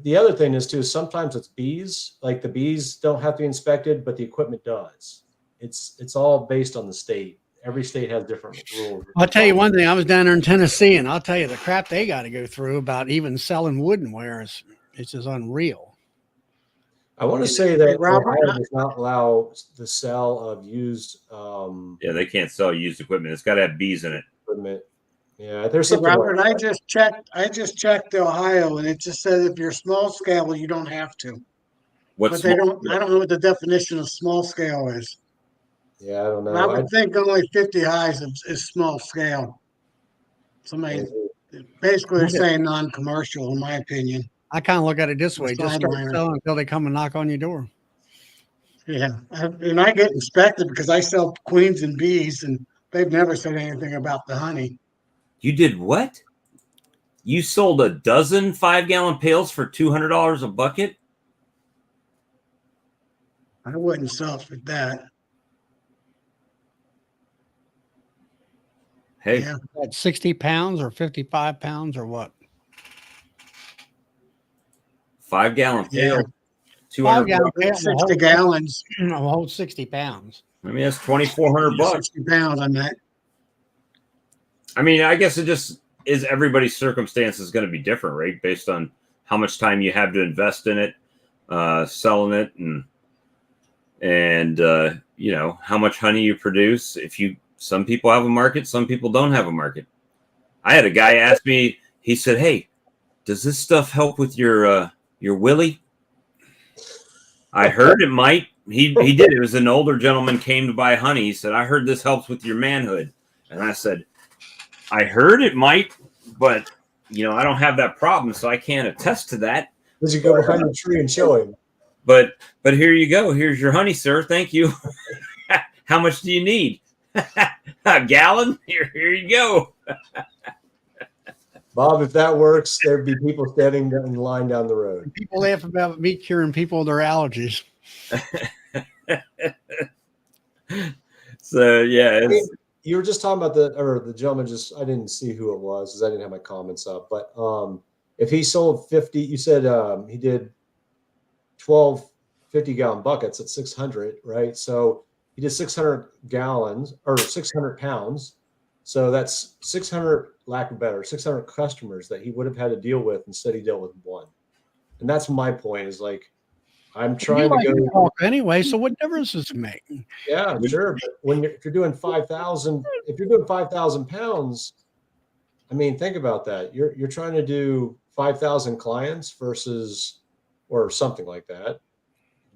the other thing is too, sometimes it's bees. Like the bees don't have to be inspected, but the equipment does. It's all based on the state. Every state has different rules. I'll tell you one thing. I was down there in Tennessee, and I'll tell you the crap they got to go through about even selling woodenware is it's just unreal. I want to say that Robert, Ohio does not allow the sale of used Yeah, they can't sell used equipment. It's got to have bees in it. equipment. Yeah, there's hey, something Robert, like I that. just checked. I just checked Ohio, and it just says if you're small scale, you don't have to. What's But they small? don't. I don't know what the definition of small scale is. Yeah, I don't I know. would think only 50 hives is small scale. Somebody basically they're saying non-commercial, in my opinion. I kind of look at it this A way: just start sideliner. selling until they come and knock on your door. Yeah, and I get inspected because I sell queens and bees, and they've never said anything about the honey. You did what? You sold a dozen 5-gallon pails for $200 a bucket? I wouldn't sell for that. Hey, Yeah, At 60 pounds or 55 pounds or what? 5-gallon yeah, pail, 200 5-gallon bucks. pail will 60 hold, gallons. will hold 60 pounds. I mean, that's 2,400 bucks. 60 pounds on that. I mean, I guess it just is everybody's circumstance is going to be different, right? Based on how much time you have to invest in it, selling it, and you know how much honey you produce. Some people have a market, some people don't have a market. I had a guy ask me. He said, "Hey, does this stuff help with your willy?" I heard it might. He did. It was an older gentleman came to buy honey. He said, "I heard this helps with your manhood," and I said, "I heard it might, but you know I don't have that problem, so I can't attest to that." Did you go behind the tree and show him? But here you go. Here's your honey, sir. Thank you. How much do you need? A gallon? Here you go. Bob, if that works, there'd be people standing in line down the road. People laugh about me curing people of their allergies. So yeah, You were just talking about the gentleman. I didn't see who it was because I didn't have my comments up. But if he sold 50, you said he did 12 50-gallon buckets at 600, right? So he did 600 gallons or 600 pounds. So that's 600, lack of better, 600 customers that he would have had to deal with instead he dealt with one. And that's my point is like, I'm trying to go talk anyway. So what difference does it make? Yeah, sure. But if you're doing 5,000, if you're doing 5,000 pounds, I mean, think about that. You're trying to do 5,000 clients versus, or something like that.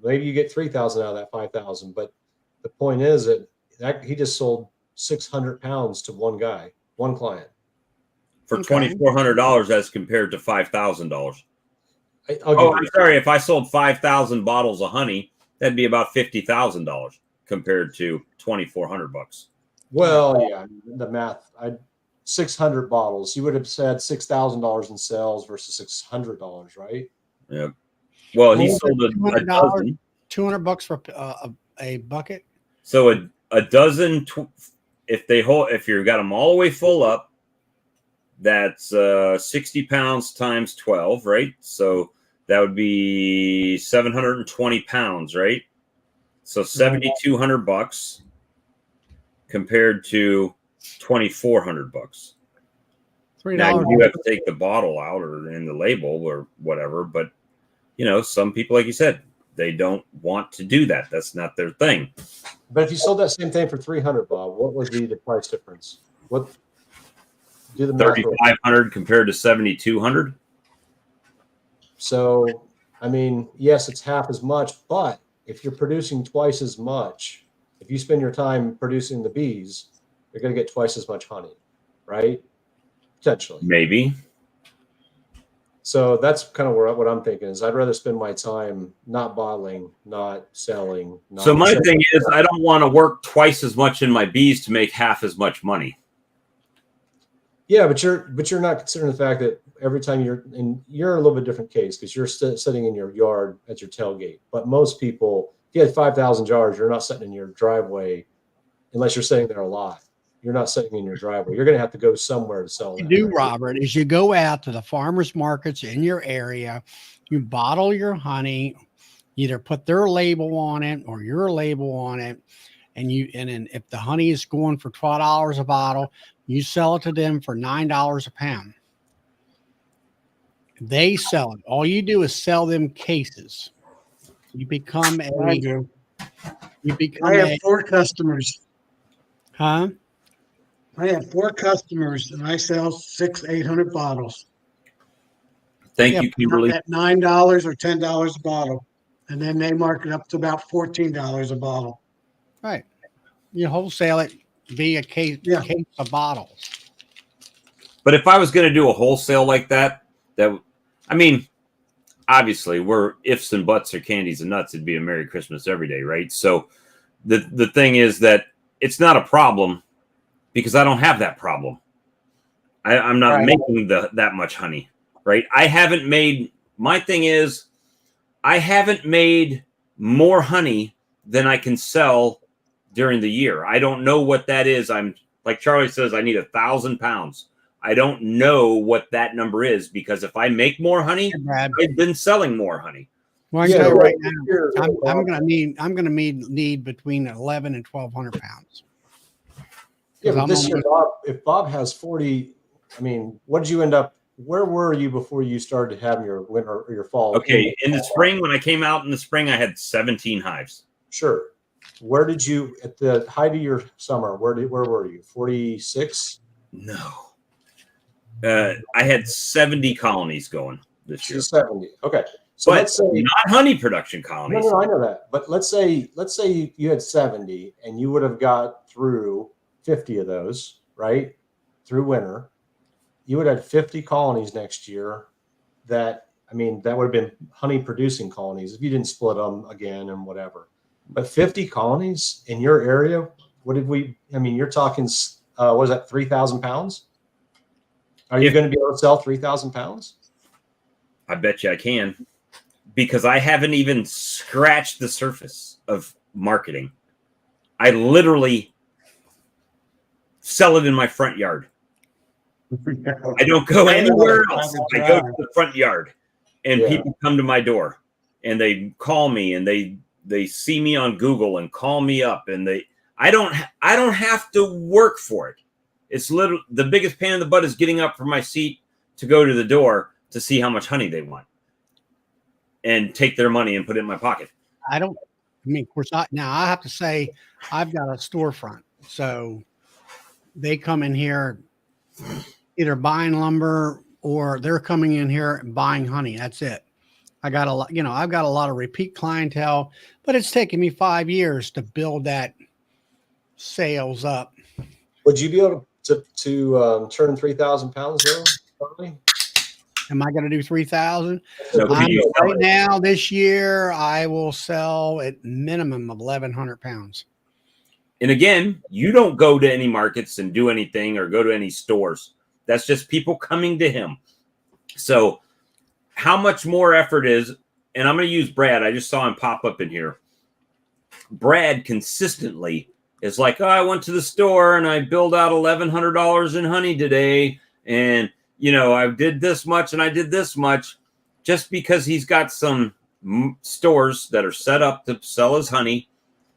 Maybe you get 3,000 out of that 5,000. But the point is that he just sold 600 pounds to one guy, one client. for $2,400 as compared to $5,000. Oh, I'm sorry. If I sold 5,000 bottles of honey, that'd be about $50,000 compared to $2,400. Well, yeah, the math. 600 bottles. You would have said $6,000 in sales versus $600, right? Yeah. Well, he Well, sold a dozen. $200 for a bucket. So a dozen. If you got them all the way full up, that's 60 pounds times 12, right? So that would be 720 pounds, right? So $7,200 compared to $2,400. Now you do have to take the bottle out or in the label or whatever, but you know, some people, like you said, they don't want to do that. That's not their thing. But if you sold that same thing for 300, Bob, what would be the price difference? What? Do the math. 3,500 compared to 7,200. So, I mean, yes, it's half as much, but if you're producing twice as much, if you spend your time producing the bees, you're going to get twice as much honey, right? Potentially. Maybe. So that's kind of what I'm thinking is I'd rather spend my time not bottling, not selling. So my thing is I don't want to work twice as much in my bees to make half as much money. Yeah, but you're not considering the fact that every time you're a little bit different case because you're sitting in your yard at your tailgate. But most people, if you had 5,000 jars, you're not sitting in your driveway unless you're sitting there a lot. You're not sitting in your driveway. You're going to have to go somewhere to sell You that. do, right? Robert, is you go out to the farmers markets in your area, you bottle your honey, either put their label on it or your label on it, and then if the honey is going for $12 a bottle, you sell it to them for $9 a pound. They sell it. All you do is sell them cases. You become I do. you I become have 4 customers. huh? I have 4 customers, and I sell 800 bottles Thank Yeah, you, Kimberly. at $9 or $10 a bottle, and then they mark it up to about $14 a bottle. Right. You wholesale it via case of bottles. But if I was going to do a wholesale like that, I mean, obviously, we're ifs and buts or candies and nuts. It'd be a Merry Christmas every day, right? So the thing is that it's not a problem because I don't have that problem. I'm not making that much honey, right? My thing is, I haven't made more honey than I can sell during the year. I don't know what that is. I'm like Charlie says, I need 1,000 pounds. I don't know what that number is because if I make more honey, I've been selling more honey. Well, I can tell you right now, I'm gonna need between 1,100 and 1,200 pounds. Yeah, but this year, if Bob has 40, I mean, what did you end up? Where were you before you started having your winter or your fall? Okay, in the spring, when I came out in the spring, I had 17 hives. Sure. Where did you at the height of your summer? Where were you? 46? No. I had 70 colonies going this year. 70. Okay. So but let's say not honey production colonies. No, I know that. But let's say you had 70 and you would have got through 50 of those, right? Through winter. You would have 50 colonies next year that would have been honey producing colonies if you didn't split them again and whatever. But 50 colonies in your area, you're talking, was that 3,000 pounds? Are you going to be able to sell 3,000 pounds? I bet you I can, because I haven't even scratched the surface of marketing. I literally sell it in my front yard. I don't go anywhere else. I go to the front yard, and people come to my door, and they call me, and they see me on Google and call me up, and I don't have to work for it. It's literally the biggest pain in the butt is getting up from my seat to go to the door to see how much honey they want and take their money and put it in my pocket. Of course, now I have to say I've got a storefront. So they come in here either buying lumber or they're coming in here and buying honey. That's it. I've got a lot of repeat clientele, but it's taken me 5 years to build that sales up. Would you be able to turn 3,000 pounds though? Probably? Am I going to do 3,000? No, right now, this year, I will sell at minimum of 1,100 pounds. And again, you don't go to any markets and do anything or go to any stores. That's just people coming to him. So how much more effort is, and I'm going to use Brad. I just saw him pop up in here. Brad consistently is like, I went to the store and I billed out $1,100 in honey today. And, I did this much and I did this much, just because he's got some stores that are set up to sell his honey,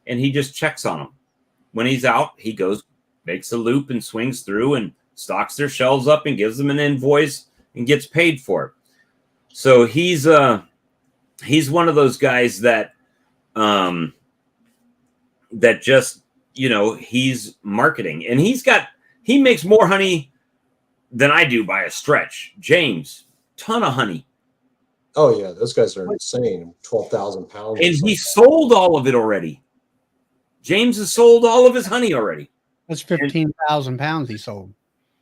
and he just checks on them. When he's out, he goes, makes a loop and swings through and stocks their shelves up and gives them an invoice and gets paid for it. So he's one of those guys that just, he's marketing, and he makes more honey than I do by a stretch. James, ton of honey. Oh yeah, those guys are insane. 12,000 pounds. And he sold all of it already. James has sold all of his honey already. That's 15,000 pounds he sold.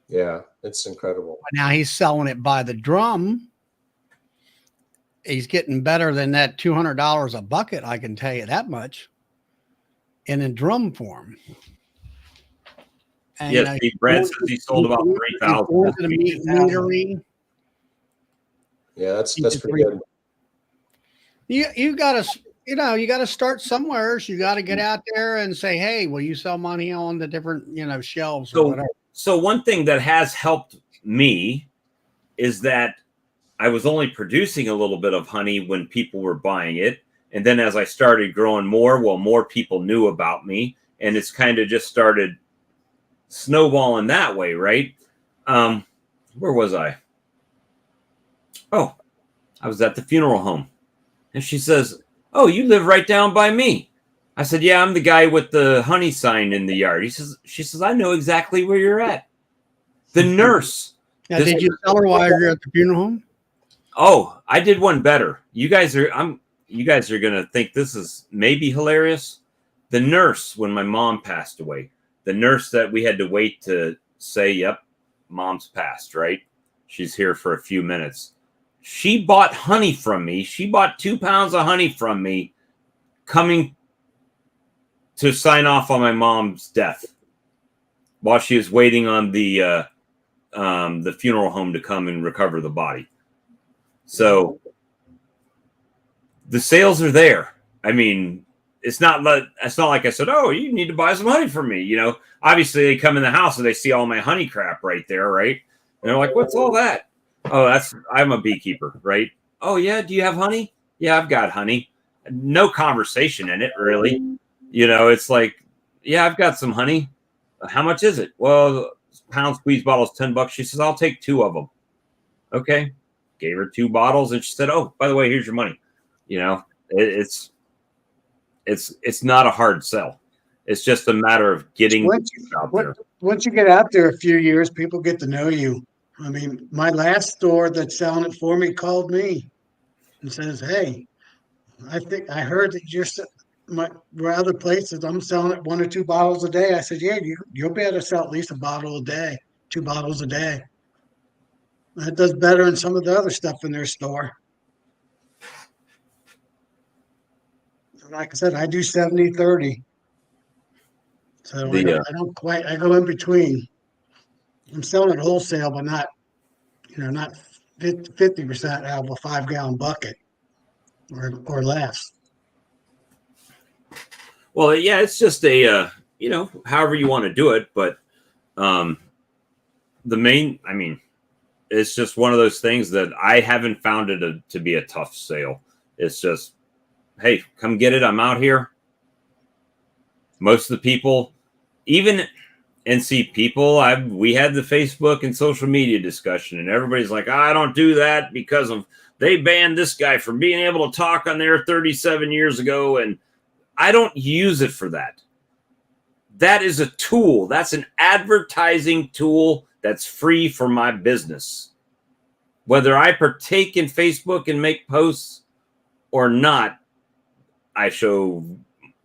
Yeah, it's incredible. Now he's selling it by the drum. He's getting better than that $200 a bucket, I can tell you that much, in a drum form. And, yes, Brad says he sold about 3,000. Yeah, that's pretty good. You got to, you know, you got to start somewhere. So you got to get out there and say, hey, will you sell money on the different, you know, shelves or So, whatever? so one thing that has helped me is that I was only producing a little bit of honey when people were buying it. And then as I started growing more, well, more people knew about me. And it's kind of just started snowballing that way, right? Where was I? Oh, I was at the funeral home. And she says, oh, you live right down by me. I said, yeah, I'm the guy with the honey sign in the yard. She says, I know exactly where you're at. The nurse. Now, did you tell her while you're at the funeral home? Oh, I did one better. You guys are gonna think this is maybe hilarious. The nurse, when my mom passed away, the nurse that we had to wait to say, yep, mom's passed, right? She's here for a few minutes. She bought honey from me. She bought 2 pounds of honey from me coming to sign off on my mom's death while she was waiting on the funeral home to come and recover the body. So the sales are there. I mean, it's not like I said, oh, you need to buy some honey from me. You know, obviously they come in the house and they see all my honey crap right there, right? And they're like, what's all that? Oh, I'm a beekeeper, right? Oh, yeah. Do you have honey? Yeah, I've got honey. No conversation in it, really. You know, it's like, yeah, I've got some honey. How much is it? Well, pound squeeze bottle is $10. She says, I'll take 2 of them. Okay. Gave her 2 bottles and she said, oh, by the way, here's your money. You know, it's not a hard sell. It's just a matter of getting out there. Once you get out there a few years, people get to know you. I mean, my last store that's selling it for me called me and says, hey, I think I heard that my other places, I'm selling it 1 or 2 bottles a day. I said, yeah, you'll be able to sell at least a bottle a day, 2 bottles a day. That does better than some of the other stuff in their store. Like I said, I do 70-30. So I don't quite, I go in between. I'm selling at wholesale, but not 50% out of a 5-gallon bucket or less. Well, yeah, it's just a, however you want to do it. But it's just one of those things that I haven't found it to be a tough sale. It's just, hey, come get it. I'm out here. Most of the people, even NC people, we had the Facebook and social media discussion, and everybody's like, I don't do that because they banned this guy from being able to talk on there 37 years ago, and I don't use it for that. That is a tool. That's an advertising tool that's free for my business. Whether I partake in Facebook and make posts or not, I show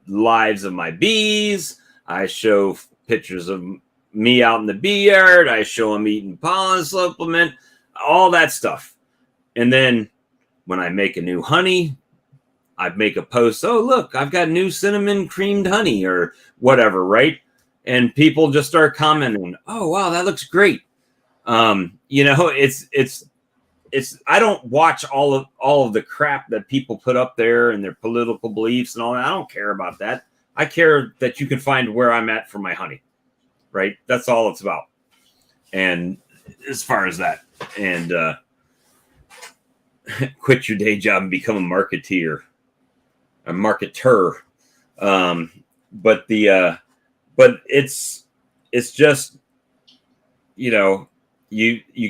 lives of my bees. I show pictures of me out in the bee yard. I show them eating pollen supplement, all that stuff. And then when I make a new honey, I make a post. Oh, look, I've got new cinnamon creamed honey or whatever, right? And people just start commenting. Oh, wow, that looks great. It's I don't watch all of the crap that people put up there and their political beliefs and all that. I don't care about that. I care that you can find where I'm at for my honey, right? That's all it's about. And as far as that, and quit your day job and become a marketer. But it's just, you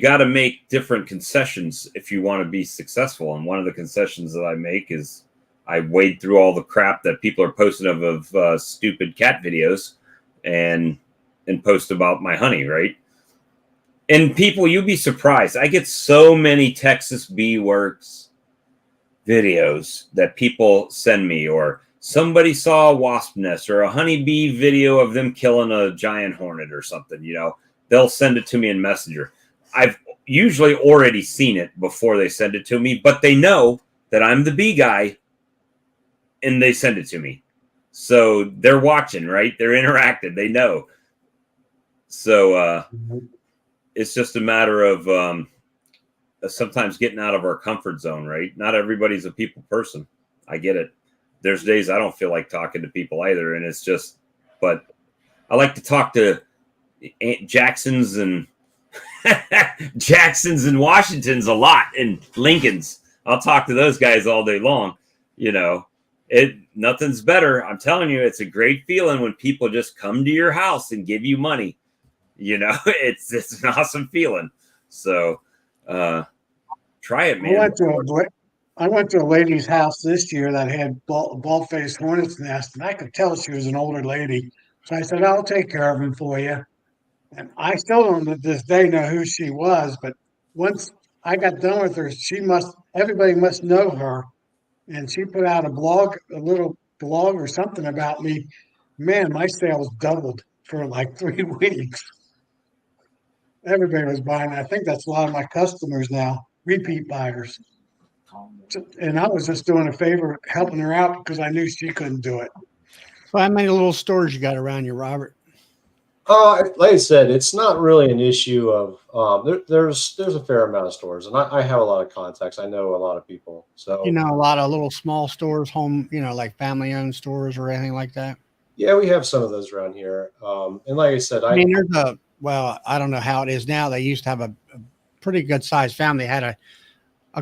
got to make different concessions if you want to be successful. And one of the concessions that I make is I wade through all the crap that people are posting of stupid cat videos and post about my honey, right? And people, you'd be surprised. I get so many Texas Bee Works videos that people send me, or somebody saw a wasp nest or a honeybee video of them killing a giant hornet or something, they'll send it to me in Messenger. I've usually already seen it before they send it to me, but they know that I'm the bee guy and they send it to me. So they're watching, right? They're interactive. They know. So it's just a matter of sometimes getting out of our comfort zone, right? Not everybody's a people person. I get it. there's days I don't feel like talking to people either. And it's just, but I like to talk to Aunt Jacksons and Jacksons and Washingtons a lot, and Lincolns. I'll talk to those guys all day long. You know, nothing's better. I'm telling you, it's a great feeling when people just come to your house and give you money. You know, it's an awesome feeling. So try it, man. I went to a lady's house this year that had bald-faced hornet's nest, and I could tell she was an older lady. So I said, "I'll take care of him for you." And I still don't to this day know who she was, but once I got done with her, everybody must know her. And she put out a little blog or something about me. Man, my sales doubled for like 3 weeks. Everybody was buying. I think that's a lot of my customers now, repeat buyers. And I was just doing a favor, helping her out because I knew she couldn't do it. So how many little stores you got around you, Robert? Like I said, it's not really an issue of there's a fair amount of stores, and I have a lot of contacts. I know a lot of people. So You know, a lot of little small stores, home, you know, like family-owned stores or anything like that. yeah, we have some of those around here. And like I said, I mean, well, I don't know how it is now. They used to have a pretty good sized family. They had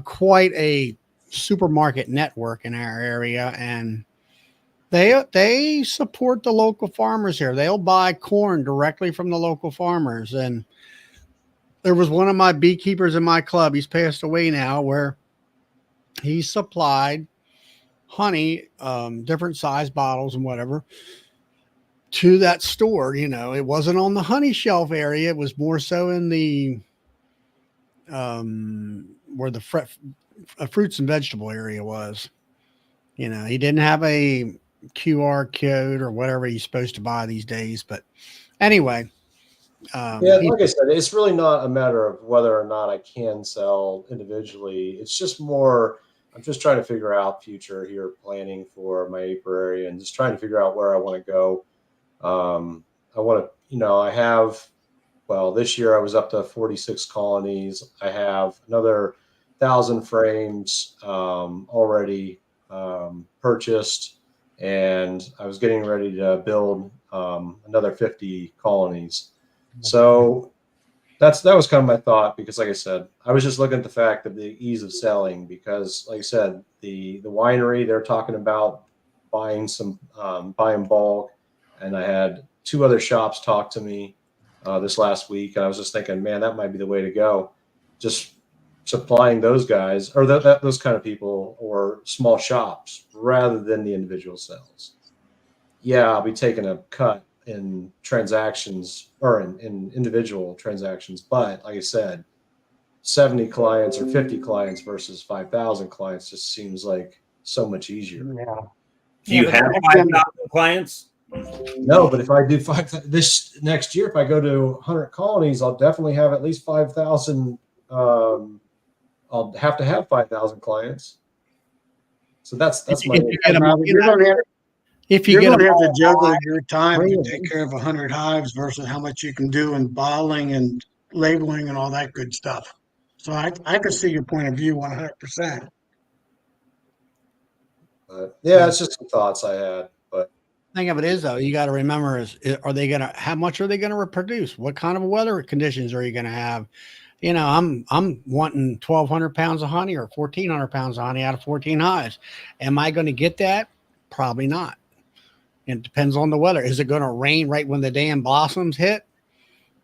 quite a supermarket network in our area, and they support the local farmers here. They'll buy corn directly from the local farmers. And there was one of my beekeepers in my club, he's passed away now, where he supplied honey, different size bottles and whatever, to that store. You know, it wasn't on the honey shelf area. It was more so in the where the fruits and vegetable area was. You know, he didn't have a QR code or whatever he's supposed to buy these days. But anyway, yeah, like I said, it's really not a matter of whether or not I can sell individually. It's just more, I'm just trying to figure out future here, planning for my apiary, and just trying to figure out where I want to go. I want to, you know, this year I was up to 46 colonies. I have another 1,000 frames already purchased, and I was getting ready to build another 50 colonies. So that was kind of my thought, because like I said, I was just looking at the fact of the ease of selling, because like I said, the winery, they're talking about buying bulk, and I had 2 other shops talk to me this last week, and I was just thinking, man, that might be the way to go. Just supplying those guys, or those kind of people, or small shops, rather than the individual sales. Yeah, I'll be taking a cut in transactions, or in individual transactions, but like I said, 70 clients or 50 clients versus 5,000 clients just seems like so much easier. Yeah. Do you have 5,000 clients? No, but if I do this next year, if I go to 100 colonies, I'll definitely have at least 5,000. I'll have to have 5,000 clients. So that's my. You're going to have to juggle your time to take care of 100 hives versus how much you can do in bottling and labeling and all that good stuff. So I can see your point of view 100%. Yeah, it's just some thoughts I had. But thing of it is, though, you got to remember how much are they going to reproduce? What kind of weather conditions are you going to have? You know, I'm wanting 1,200 pounds of honey or 1,400 pounds of honey out of 14 hives. Am I going to get that? Probably not. It depends on the weather. Is it going to rain right when the damn blossoms hit?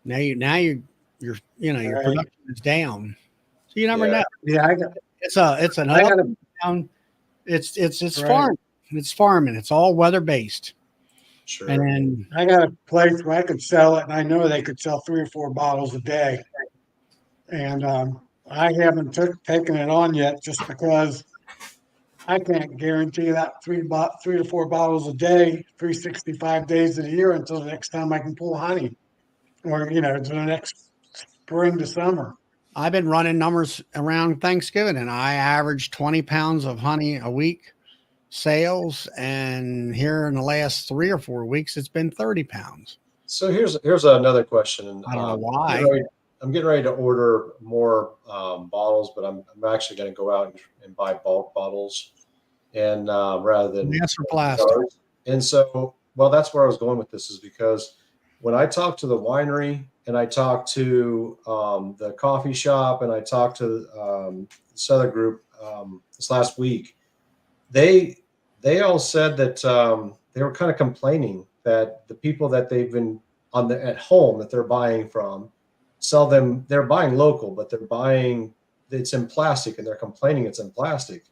Now your production is down. So you never know. Yeah, it's an up and down. It's right. Farming. It's farming. It's all weather based. Sure. And then I got a place where I could sell it, and I know they could sell 3 or 4 bottles a day. And I haven't taken it on yet, just because I can't guarantee that 3 to 4 bottles a day, 365 days of the year, until the next time I can pull honey, or to the next spring to summer. I've been running numbers around Thanksgiving, and I average 20 pounds of honey a week sales, and here in the last 3 or 4 weeks, it's been 30 pounds. So here's another question. I don't know why. I'm getting ready to order more bottles, but I'm actually going to go out and buy bulk bottles. and rather than Yes, for plastic. jars. And so, well, that's where I was going with this, is because when I talked to the winery and I talked to the coffee shop and I talked to this other group this last week, they all said that they were kind of complaining that the people that they've been at home that they're buying from sell them. They're buying local, but they're buying it's in plastic, and they're complaining it's in plastic.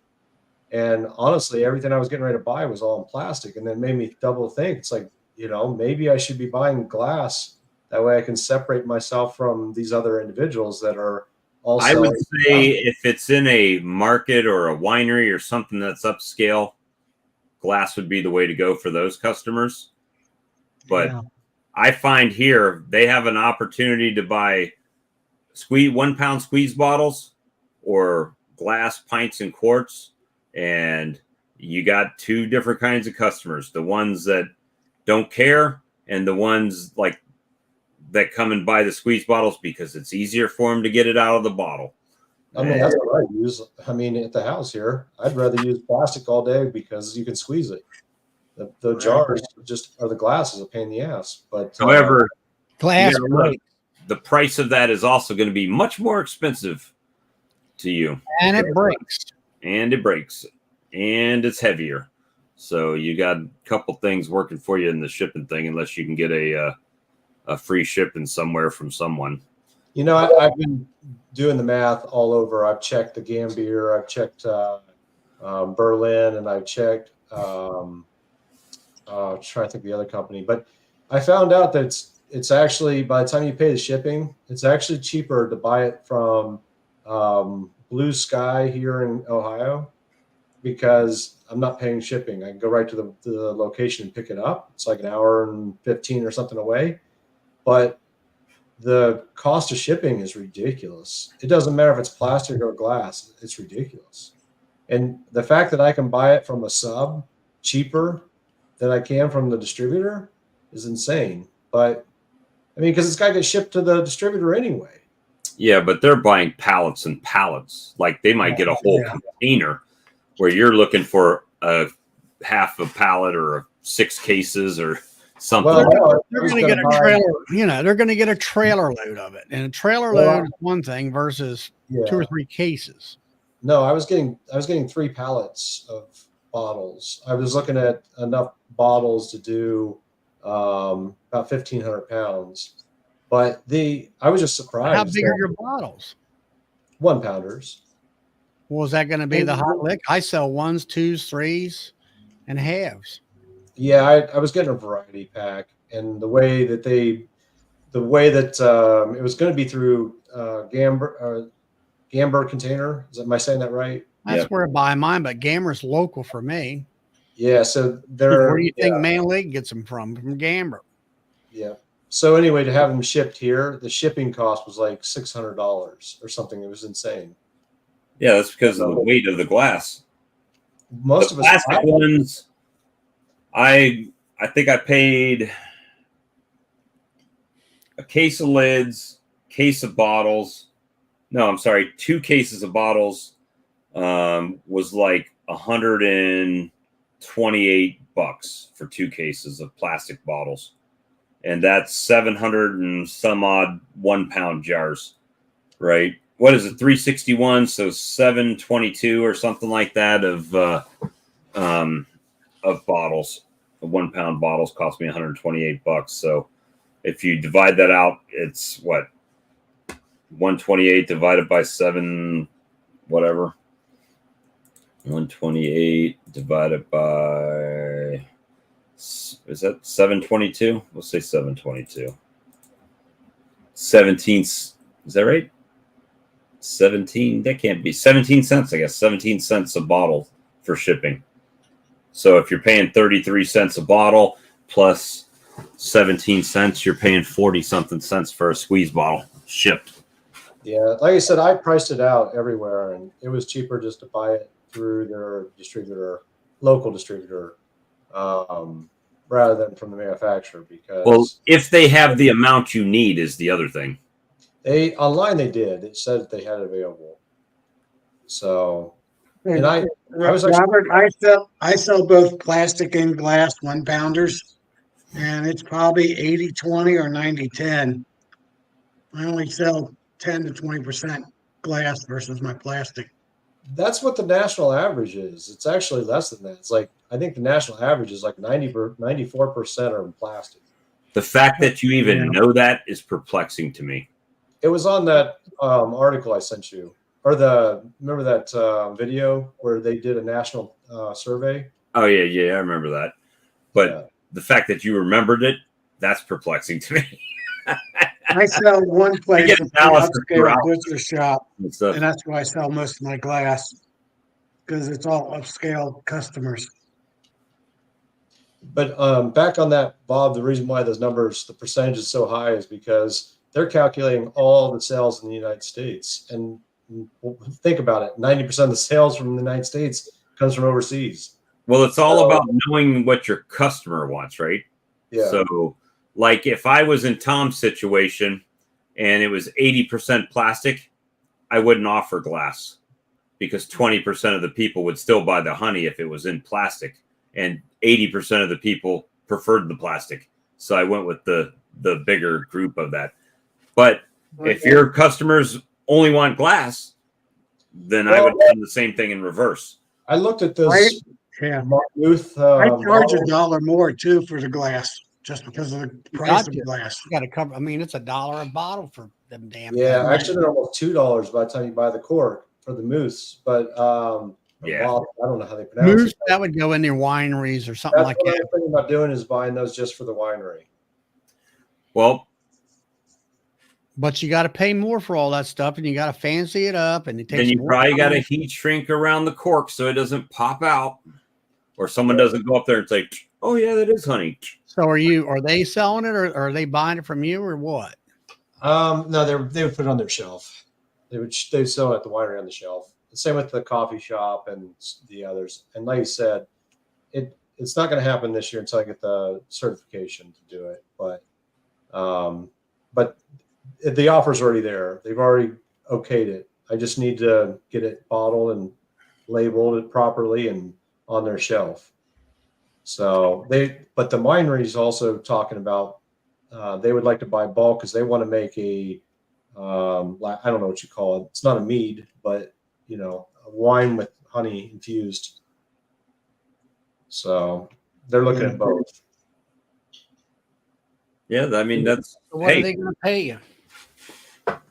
And honestly, everything I was getting ready to buy was all in plastic, and then made me double think. It's like, maybe I should be buying glass. That way I can separate myself from these other individuals that are also. I would say if it's in a market or a winery or something that's upscale, glass would be the way to go for those customers. But Yeah. I find here they have an opportunity to buy 1 pound squeeze bottles or glass pints and quarts. And you got two different kinds of customers, the ones that don't care and the ones like that come and buy the squeeze bottles because it's easier for them to get it out of the bottle. I mean, that's what I use. I mean, at the house here, I'd rather use plastic all day because you can squeeze it. The jars or the glass is a pain in the ass. But however, Glass breaks. the price of that is also going to be much more expensive to you. And it breaks. And it breaks. And it's heavier. So you got a couple things working for you in the shipping thing, unless you can get a free shipping somewhere from someone. I've been doing the math all over. I've checked the Gambier, I've checked Berlin, and I've checked trying to think of the other company. But I found out that it's actually, by the time you pay the shipping, it's actually cheaper to buy it from Blue Sky here in Ohio, because I'm not paying shipping. I can go right to the location and pick it up. It's like an hour and 15 or something away. But the cost of shipping is ridiculous. It doesn't matter if it's plastic or glass. It's ridiculous. And the fact that I can buy it from a sub cheaper than I can from the distributor is insane. But I mean, because it's got to get shipped to the distributor anyway. Yeah, but they're buying pallets and pallets. Like they might get a whole container where you're looking for a half a pallet or 6 cases or something. Well, they're going to get a trailer. They're going to get a trailer load of it, and a trailer load is one thing versus 2 or 3 cases. No, I was getting 3 pallets of bottles. I was looking at enough bottles to do about 1,500 pounds. But I was just surprised. How big are your bottles? 1 pounders. Well, is that going to be the hot lick? I sell 1s, 2s, 3s, and halves. Yeah, I was getting a variety pack, and the way that it was going to be through Gamber container. Am I saying that right? That's where I buy mine, but Gamber's local for me. Yeah, so where do you think Man Lake gets them from? From Gamber. Yeah. So anyway, to have them shipped here, the shipping cost was like $600 or something. It was insane. Yeah, that's because of the weight of the glass. Most of us plastic ones. I think I paid a case of lids, case of bottles. No, I'm sorry, 2 cases of bottles was like $128 for 2 cases of plastic bottles. And that's 700 and some odd 1 pound jars, right? What is it? 361. So 722 or something like that of bottles. 1 pound bottles cost me $128. So if you divide that out, it's what? 128 divided by 7, whatever. 128 divided by, is that 722? We'll say 722. 17, is that right? 17, that can't be 17 cents, I guess. 17 cents a bottle for shipping. So if you're paying 33 cents a bottle plus 17 cents, you're paying 40 something cents for a squeeze bottle shipped. Yeah, like I said, I priced it out everywhere, and it was cheaper just to buy it through their distributor, local distributor, rather than from the manufacturer. Because if they have the amount you need is the other thing. Online they did. It said that they had it available. So And I was actually, Robert, I sell both plastic and glass 1 pounders, and it's probably 80-20 or 90-10. I only sell 10 to 20% glass versus my plastic. that's what the national average is. It's actually less than that. It's like, I think the national average is like 94% are in plastic. The fact that you even Yeah. know that is perplexing to me. It was on that article I sent you, or remember that video where they did a national survey? Oh yeah, I remember that. But Yeah. the fact that you remembered it, that's perplexing to me. I sell one place, get a analysis upscale throughout. butcher shop, And stuff. and that's where I sell most of my glass because it's all upscale customers. But back on that, Bob, the reason why those numbers, the percentage is so high is because they're calculating all the sales in the United States. And think about it, 90% of the sales from the United States comes from overseas. Well, it's all about knowing what your customer wants, right? Yeah. So, like if I was in Tom's situation and it was 80% plastic, I wouldn't offer glass because 20% of the people would still buy the honey if it was in plastic, and 80% of the people preferred the plastic. So I went with the bigger group of that. But if your customers only want glass, then I would do the same thing in reverse. I looked at this. Yeah. Mark Ruth. I charge model. $1 more too for the glass just because of the price of glass. You got to cover. I mean, it's $1 a bottle for them damn. Yeah, things. actually, they're almost $2 by the time you buy the cork for the mousse. But Yeah. bottle, I don't know how they pronounce Mousse, it. that would go in their wineries or something That's like what that. I'm thinking about doing, is buying those just for the winery. Well, But you got to pay more for all that stuff, and you got to fancy it up, and it takes. then you more probably got time. to heat shrink around the cork so it doesn't pop out, or someone doesn't go up there and say, "Oh yeah, that is honey." So are they selling it, or are they buying it from you, or what? No, they would put it on their shelf. They'd sell it at the winery on the shelf. The same with the coffee shop and the others. And like you said, it's not going to happen this year until I get the certification to do it. But the offer's already there. They've already okayed it. I just need to get it bottled and labeled it properly and on their shelf. So but the winery's also talking about they would like to buy bulk because they want to make I don't know what you call it. It's not a mead, but a wine with honey infused. So they're looking at both. Yeah, I mean that's. So what are they going to pay you?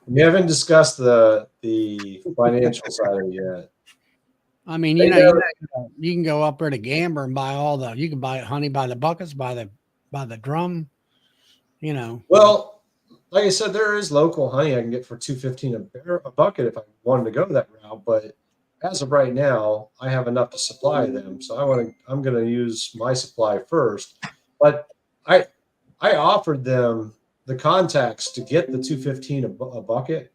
We haven't discussed the financial side of it yet. I mean, you can go up there to Gamber and buy you can buy honey by the buckets, by the drum, Well, like I said, there is local honey I can get for $2.15 a bucket if I wanted to go that route. But as of right now, I have enough to supply them, so I'm going to use my supply first. But I offered them the contacts to get the $2.15 a bucket,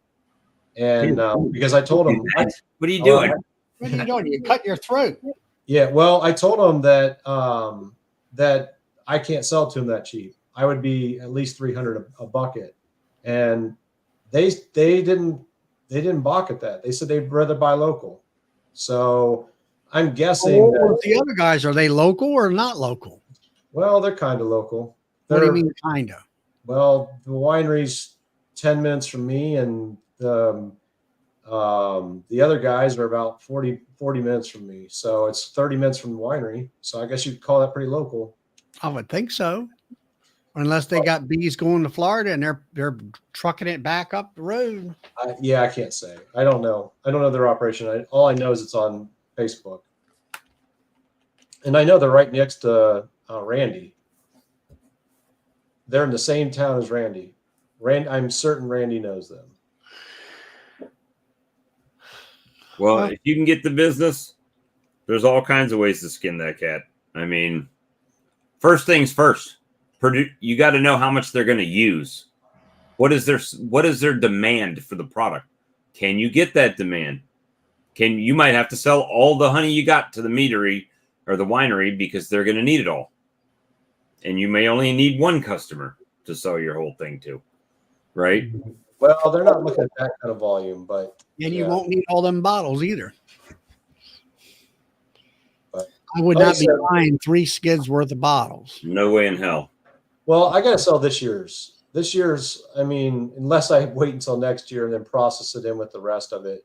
and because I told them, what are you doing? What are you doing? You cut your throat. Yeah, well, I told them that that I can't sell to them that cheap. I would be at least $300 a bucket, and they didn't balk at that. They said they'd rather buy local. So I'm guessing that the other guys, are they local or not local? Well, they're kind of local. What do you mean, kind of? Well, the winery's 10 minutes from me, and the other guys are about 40 minutes from me. So it's 30 minutes from the winery. So I guess you'd call that pretty local. I would think so. Unless they got bees going to Florida and they're trucking it back up the road. Yeah, I can't say. I don't know. I don't know their operation. All I know is it's on Facebook. And I know they're right next to Randy. They're in the same town as Randy. I'm certain Randy knows them. Well, if you can get the business, there's all kinds of ways to skin that cat. I mean, first things first. You got to know how much they're going to use. What is their demand for the product? Can you get that demand? You might have to sell all the honey you got to the meadery or the winery because they're going to need it all. And you may only need one customer to sell your whole thing to, right? Well, they're not looking at that kind of volume, but and you won't need all them bottles either. I would Like I not be said- buying 3 skids worth of bottles. No way in hell. Well, I got to sell this year's. This year's, I mean, unless I wait until next year and then process it in with the rest of it.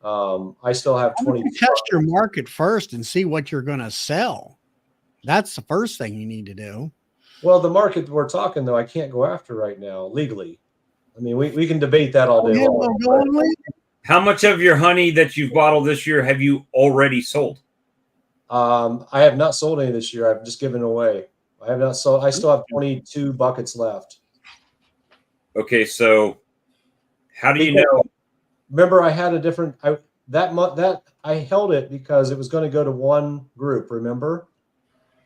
I still have Why don't 20. you test your market first and see what you're going to sell. That's the first thing you need to do. Well, the market we're talking, though, I can't go after right now legally. I mean, we can debate that all day Yeah, long. go on, Lee. How much of your honey that you've bottled this year have you already sold? I have not sold any this year. I've just given away. I have not sold. I still have 22 buckets left. Okay, so how do you Because- know? Remember, I had a different that I held it because it was going to go to one group. Remember,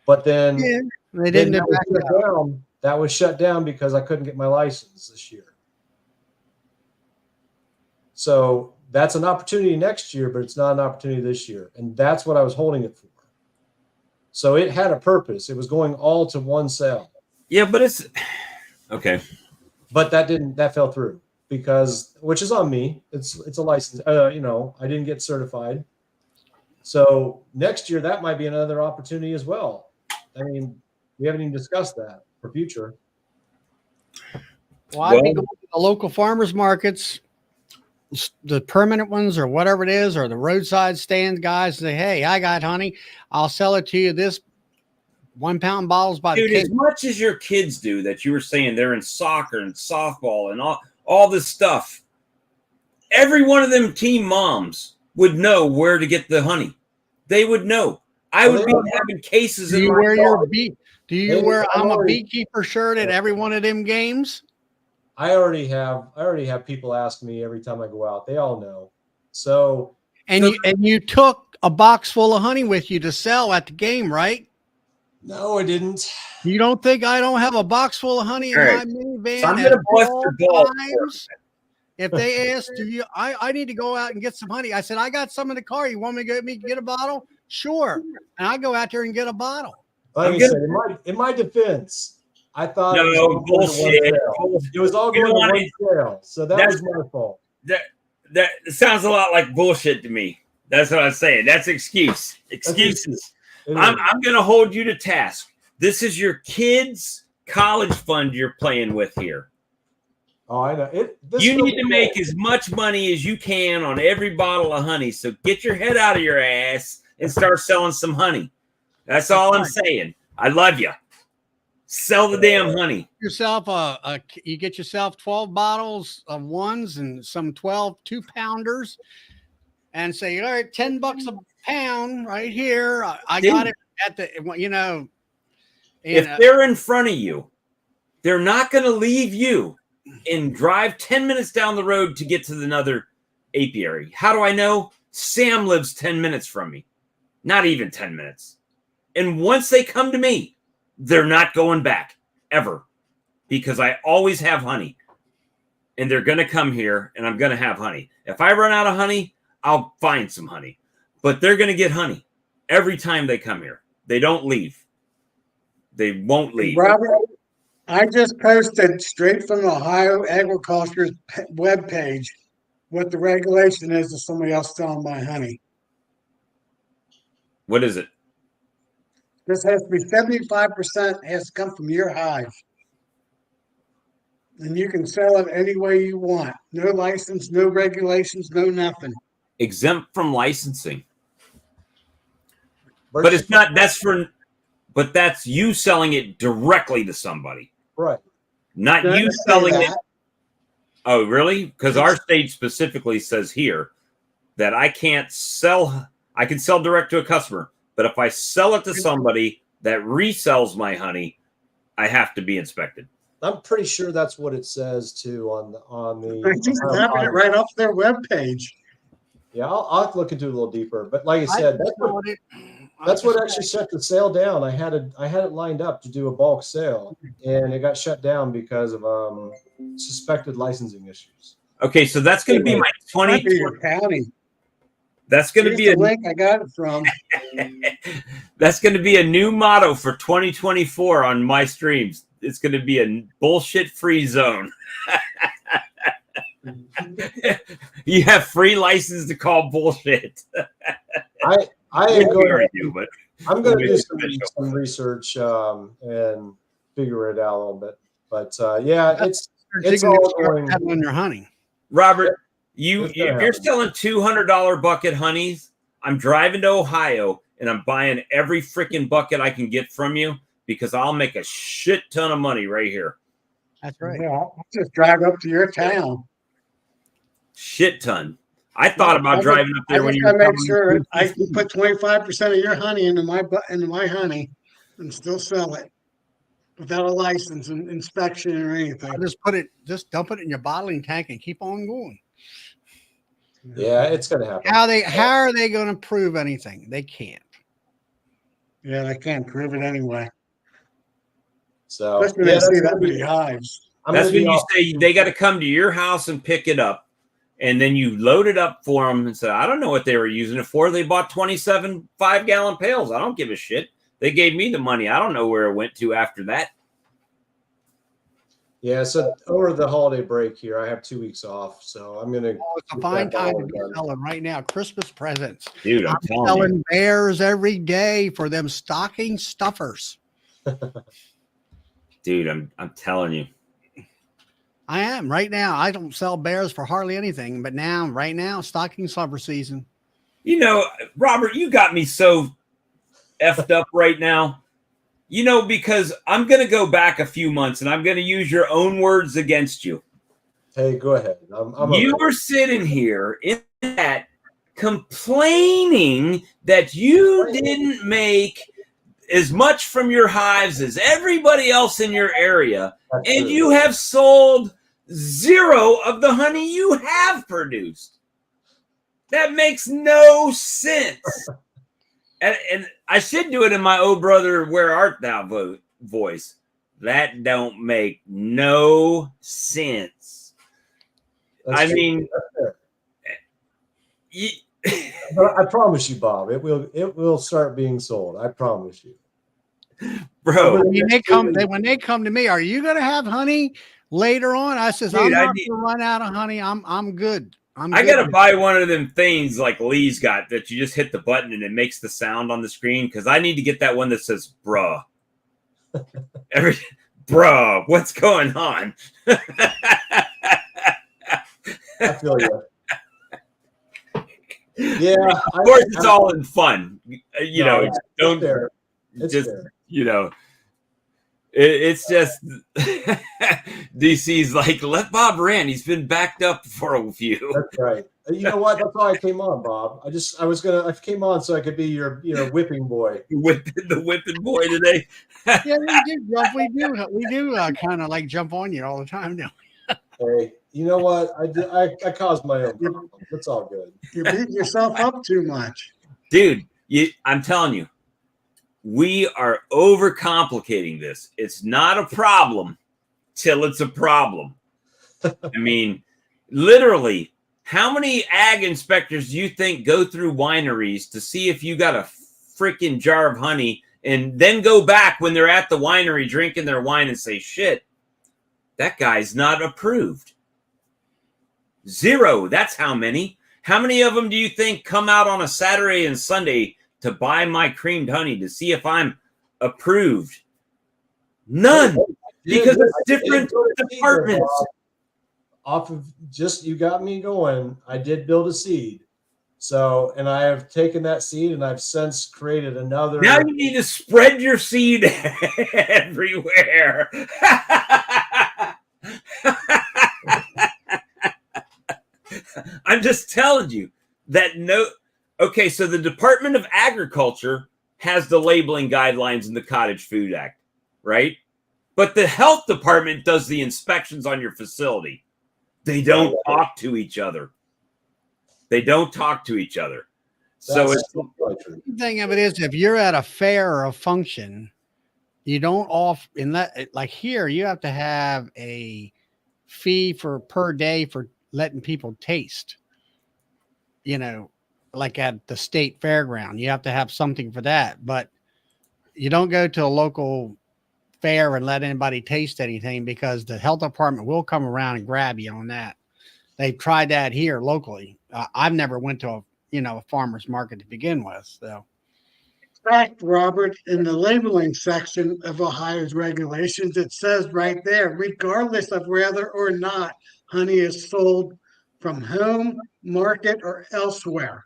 but then Yeah, they then didn't. that was shut down. That was shut down because I couldn't get my license this year. So that's an opportunity next year, but it's not an opportunity this year, and that's what I was holding it for. So it had a purpose. It was going all to one sale. Yeah, but it's okay. But that fell through because, which is on me. It's a license. I didn't get certified. So next year that might be another opportunity as well. I mean, we haven't even discussed that for future. Well, I'd be going to the local farmers markets, the permanent ones or whatever it is, or the roadside stand guys say, hey, I got honey. I'll sell it to you this 1 pound bottles by Dude, the case. as much as your kids do that you were saying they're in soccer and softball and all this stuff, every one of them team moms would know where to get the honey. They would know. I would be having cases Do in you my wear yard. do you wear I'm a beekeeper shirt at every one of them games? I already have people ask me every time I go out. They all know. So And you took a box full of honey with you to sell at the game, right? no, I didn't. You don't think I don't have a box full of honey in All my right. minivan So I'm at gonna bust all your balls. times? If they ask, I need to go out and get some honey. I said, I got some in the car. You want me to get a bottle? Sure. And I go out there and get a bottle. Like I said, in my defense, I thought it was No, all going to one bullshit. sale. It was all You going to know one sale. So that was my fault. That sounds a lot like bullshit to me. That's what I'm saying. That's excuses. I'm going to hold you to task. This is your kids' college fund you're playing with here. Oh, I know. You need to make as much money as you can on every bottle of honey. So get your head out of your ass and start selling some honey. That's all I'm saying. I love you. Sell the damn honey. You get yourself 12 bottles of ones and some 12 2-pounders and say, all right, $10 a pound right here. I got it at the, if they're in front of you, they're not going to leave you and drive 10 minutes down the road to get to another apiary. How do I know? Sam lives 10 minutes from me. Not even 10 minutes. And once they come to me, they're not going back ever because I always have honey. And they're going to come here and I'm going to have honey. If I run out of honey, I'll find some honey. But they're going to get honey every time they come here. They don't leave. They won't leave. Robert, I just posted straight from Ohio Agriculture's webpage what the regulation is if somebody else selling my honey. What is it? This has to be 75% has to come from your hive. And you can sell it any way you want. No license, no regulations, no nothing. Exempt from licensing. But it's not, but that's you selling it directly to somebody. Right. Not you selling it. Oh, really? Because our state specifically says here that I can sell direct to a customer. But if I sell it to somebody that resells my honey, I have to be inspected. I'm pretty sure that's what it says too on the. I just grabbing it right off their webpage. Yeah, I'll have to look into it a little deeper. But like I said, that's what actually shut the sale down. I had it lined up to do a bulk sale, and it got shut down because of suspected licensing issues. Okay, so that's going to be my 2020. That's going to be a link I got it from. That's going to be a new motto for 2024 on my streams. It's going to be a bullshit-free zone. You have free license to call bullshit. I am going to do, but I'm We'll going to make do it official. some research and figure it out a little bit. But yeah, it's all going. on your honey. Robert, It's if gonna you're happen. selling $200 bucket honeys, I'm driving to Ohio and I'm buying every freaking bucket I can get from you because I'll make a shit ton of money right here. That's right. Yeah, I'll just drive up to your town. Shit ton. I thought about driving up there I when just you gotta were make sure telling I me. can put 25% of your honey into my honey and still sell it without a license and inspection or anything. I'll just dump it in your bottling tank and keep on going. Yeah, it's going to happen. How are they going to prove anything? They can't. Yeah, they can't prove it anyway. So Especially when they see that many hives. That's when you say they got to come to your house and pick it up. And then you load it up for them and say, I don't know what they were using it for. They bought 27 5-gallon pails. I don't give a shit. They gave me the money. I don't know where it went to after that. Yeah, so over the holiday break here, I have 2 weeks off. So I'm going to. It's a fine time to be selling right now. Christmas presents. Dude, I'm telling selling you. bears every day for them stocking stuffers. Dude, I'm telling you. I am right now. I don't sell bears for hardly anything, but right now, stocking stuffer season. You know, Robert, you got me so effed up right now. You know, because I'm going to go back a few months and I'm going to use your own words against you. Hey, go ahead. You were sitting here in that complaining that you didn't make as much from your hives as everybody else in your area, and you have sold 0 of the honey you have produced. That makes no sense. And I should do it in my "Oh brother, where art thou" voice. That don't make no sense. I mean, but I promise you, Bob, it will start being sold. I promise you, bro. When they come to me, are you going to have honey later on? I says, dude, I'm not going to run out of honey. I'm good. I got to buy one of them things like Lee's got that you just hit the button and it makes the sound on the screen, because I need to get that one that says bruh. Bruh, what's going on? I feel you. Yeah, of course it's all in fun. You know, don't just fair. You know, it's just DC's like, let Bob rant. He's been backed up for a few. That's right. You know what? That's why I came on, Bob. I came on so I could be your whipping boy. The whipping boy today. Yeah, we do kind of like jump on you all the time now. Hey, you know what? I caused my own problem. It's all good. You're beating yourself up too much. Dude, I'm telling you, we are overcomplicating this. It's not a problem till it's a problem. I mean, literally, how many ag inspectors do you think go through wineries to see if you got a freaking jar of honey and then go back when they're at the winery drinking their wine and say, shit, that guy's not approved? 0. That's how many. How many of them do you think come out on a Saturday and Sunday to buy my creamed honey to see if I'm approved? None. Because it's different departments. Off of just, you got me going. I did build a seed. So, and I have taken that seed and I've since created another. Now you need to spread your seed everywhere. I'm just telling you that okay, so the Department of Agriculture has the labeling guidelines in the Cottage Food Act, right? But the health department does the inspections on your facility. They don't talk to each other. So the thing of it is, if you're at a fair or a function, you don't like here, you have to have a fee per day for letting people taste. You know, like at the state fairground, you have to have something for that. But you don't go to a local fair and let anybody taste anything, because the health department will come around and grab you on that. They've tried that here locally. I've never went to a farmer's market to begin with. So fact, Robert, in the labeling section of Ohio's regulations, it says right there, regardless of whether or not honey is sold from home, market, or elsewhere,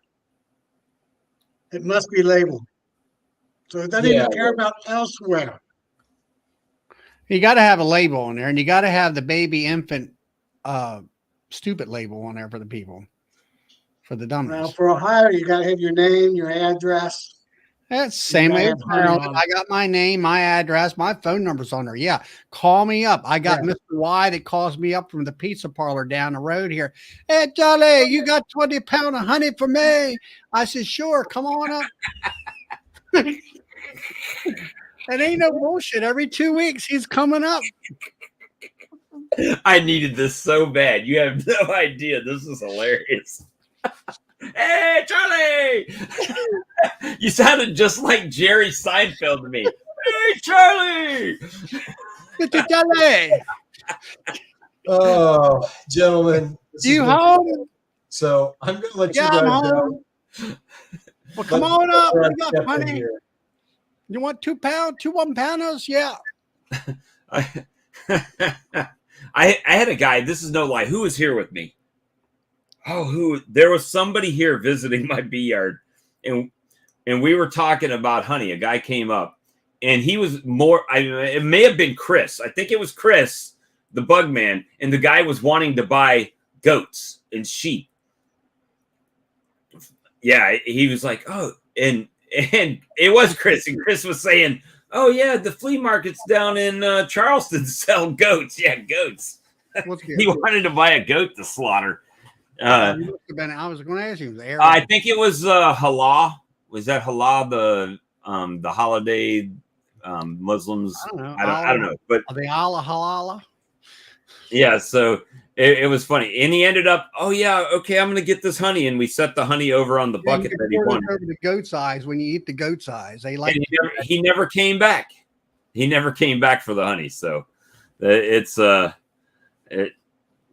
it must be labeled. So it doesn't Yeah, even care about elsewhere. You got to have a label on there, and you got to have the baby infant stupid label on there for the people, for the dummies. Now, for Ohio, you got to have your name, your address. That's the same gotta way have as honey Maryland. on I got my name, my address, my phone number's on there. Yeah, call me up. I got Yeah. Mr. Y that calls me up from the pizza parlor down the road here. Hey, Charlie, you got 20 pounds of honey for me? I said, sure, come on up. It ain't no bullshit. Every 2 weeks, he's coming up. I needed this so bad. You have no idea. This is hilarious. Hey, Charlie! You sounded just like Jerry Seinfeld to me. Hey, Charlie! Mr. Charlie, Oh, gentlemen. this has you been- home? So I'm going to let Yeah, you I'm guys go. home. Well, come Let- on up. let We got step in honey. here. You want 2 pounds, 2 1-pounders? Yeah. I had a guy, this is no lie, who was here with me? There was somebody here visiting my bee yard, and we were talking about honey. A guy came up, and he was it may have been Chris. I think it was Chris, the bug man, and the guy was wanting to buy goats and sheep. Yeah, he was like, oh, and it was Chris, and Chris was saying, oh yeah, the flea markets down in Charleston sell goats. Yeah, goats. He wanted to buy a goat to slaughter. I was going to ask you. I think it was Halal. Was that Halal the holiday Muslims? I don't know. I don't know, but the Allah halala. yeah. So it was funny, and he ended up. Oh yeah, okay, I'm gonna get this honey, and we set the honey over on the bucket that he wanted. Over the goat's eyes when you eat the goat's eyes, they like. And he never came back. He never came back for the honey. So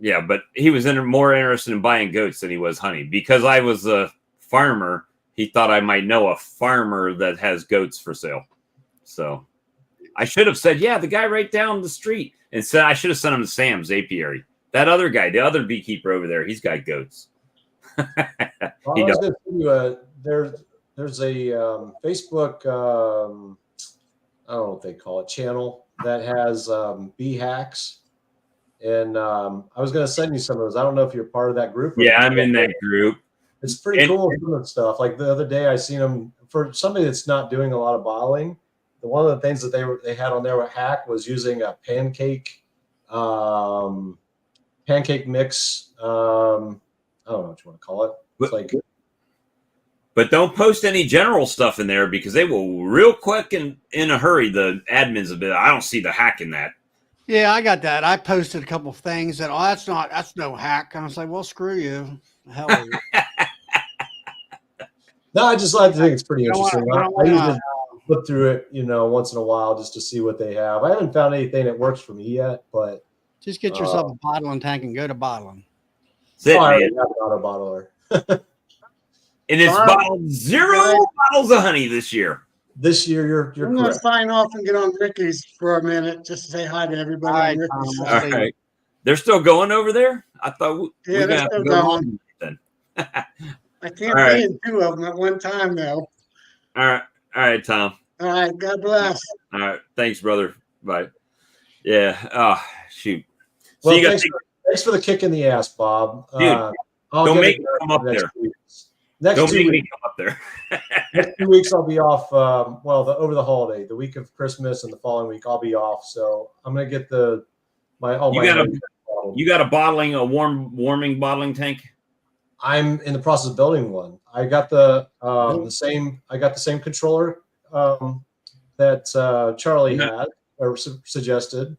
yeah, but he was more interested in buying goats than he was honey. Because I was a farmer, he thought I might know a farmer that has goats for sale. So I should have said, yeah, the guy right down the street. And said I should have sent him to Sam's apiary. That other guy, the other beekeeper over there, he's got goats. Well, I was going to tell you, there's a Facebook, I don't know what they call it, channel that has bee hacks. And I was going to send you some of those. I don't know if you're part of that group. Yeah, I'm in that group. It's pretty cool doing stuff. Like the other day, I seen them for somebody that's not doing a lot of bottling. One of the things that they had on there with hack was using a pancake mix. I don't know what you want to call it. It's but don't post any general stuff in there because they will real quick and in a hurry. The admins have been. I don't see the hack in that. Yeah, I got that. I posted a couple of things that that's no hack. I was like, well, screw you. Hell with you. No, I just like to think it's pretty interesting. I usually look through it, once in a while just to see what they have. I haven't found anything that works for me yet, but just get yourself a bottling tank and go to bottling. That's it, I already man. have an auto bottler. And it's bottled 0 bottles of honey this year. This year, you're I'm going to correct. sign off and get on Ricky's for a minute just to say hi to everybody. All right, on Ricky's Tom, side. All right. They're still going over there? I thought Yeah, they're still going. Then. I can't be in 2 of them at one time, though. All right, Tom. All right. God bless. All right. Thanks, brother. Bye. Yeah. Oh, shoot. So Well, you got thanks for the kick in the ass, Bob. Dude, don't make me come up there. Don't make me come up there. Next 2 weeks, I'll be off. Over the holiday, the week of Christmas and the following week, I'll be off. So I'm gonna get you got a warming bottling tank. I'm in the process of building one. I got the same. I got the same controller that Charlie had or suggested,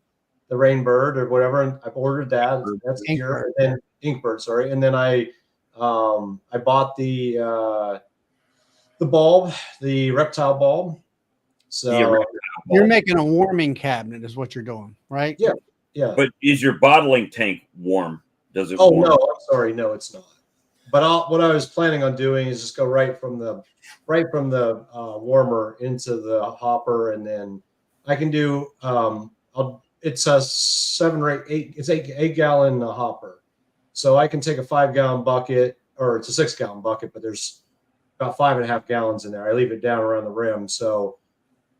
the Rainbird or whatever, and I've ordered that. That's here. And then Inkbird, sorry, and then I bought the bulb, the reptile bulb. So you're making a warming cabinet, is what you're doing, right? Yeah. But is your bottling tank warm? Does it? Oh warm? no, I'm sorry, no, it's not. But what I was planning on doing is just go right from the warmer into the hopper, and then I can do it's a 8 gallon hopper, so I can take a 5 gallon bucket, or it's a 6 gallon bucket, but there's about 5.5 gallons in there. I leave it down around the rim, so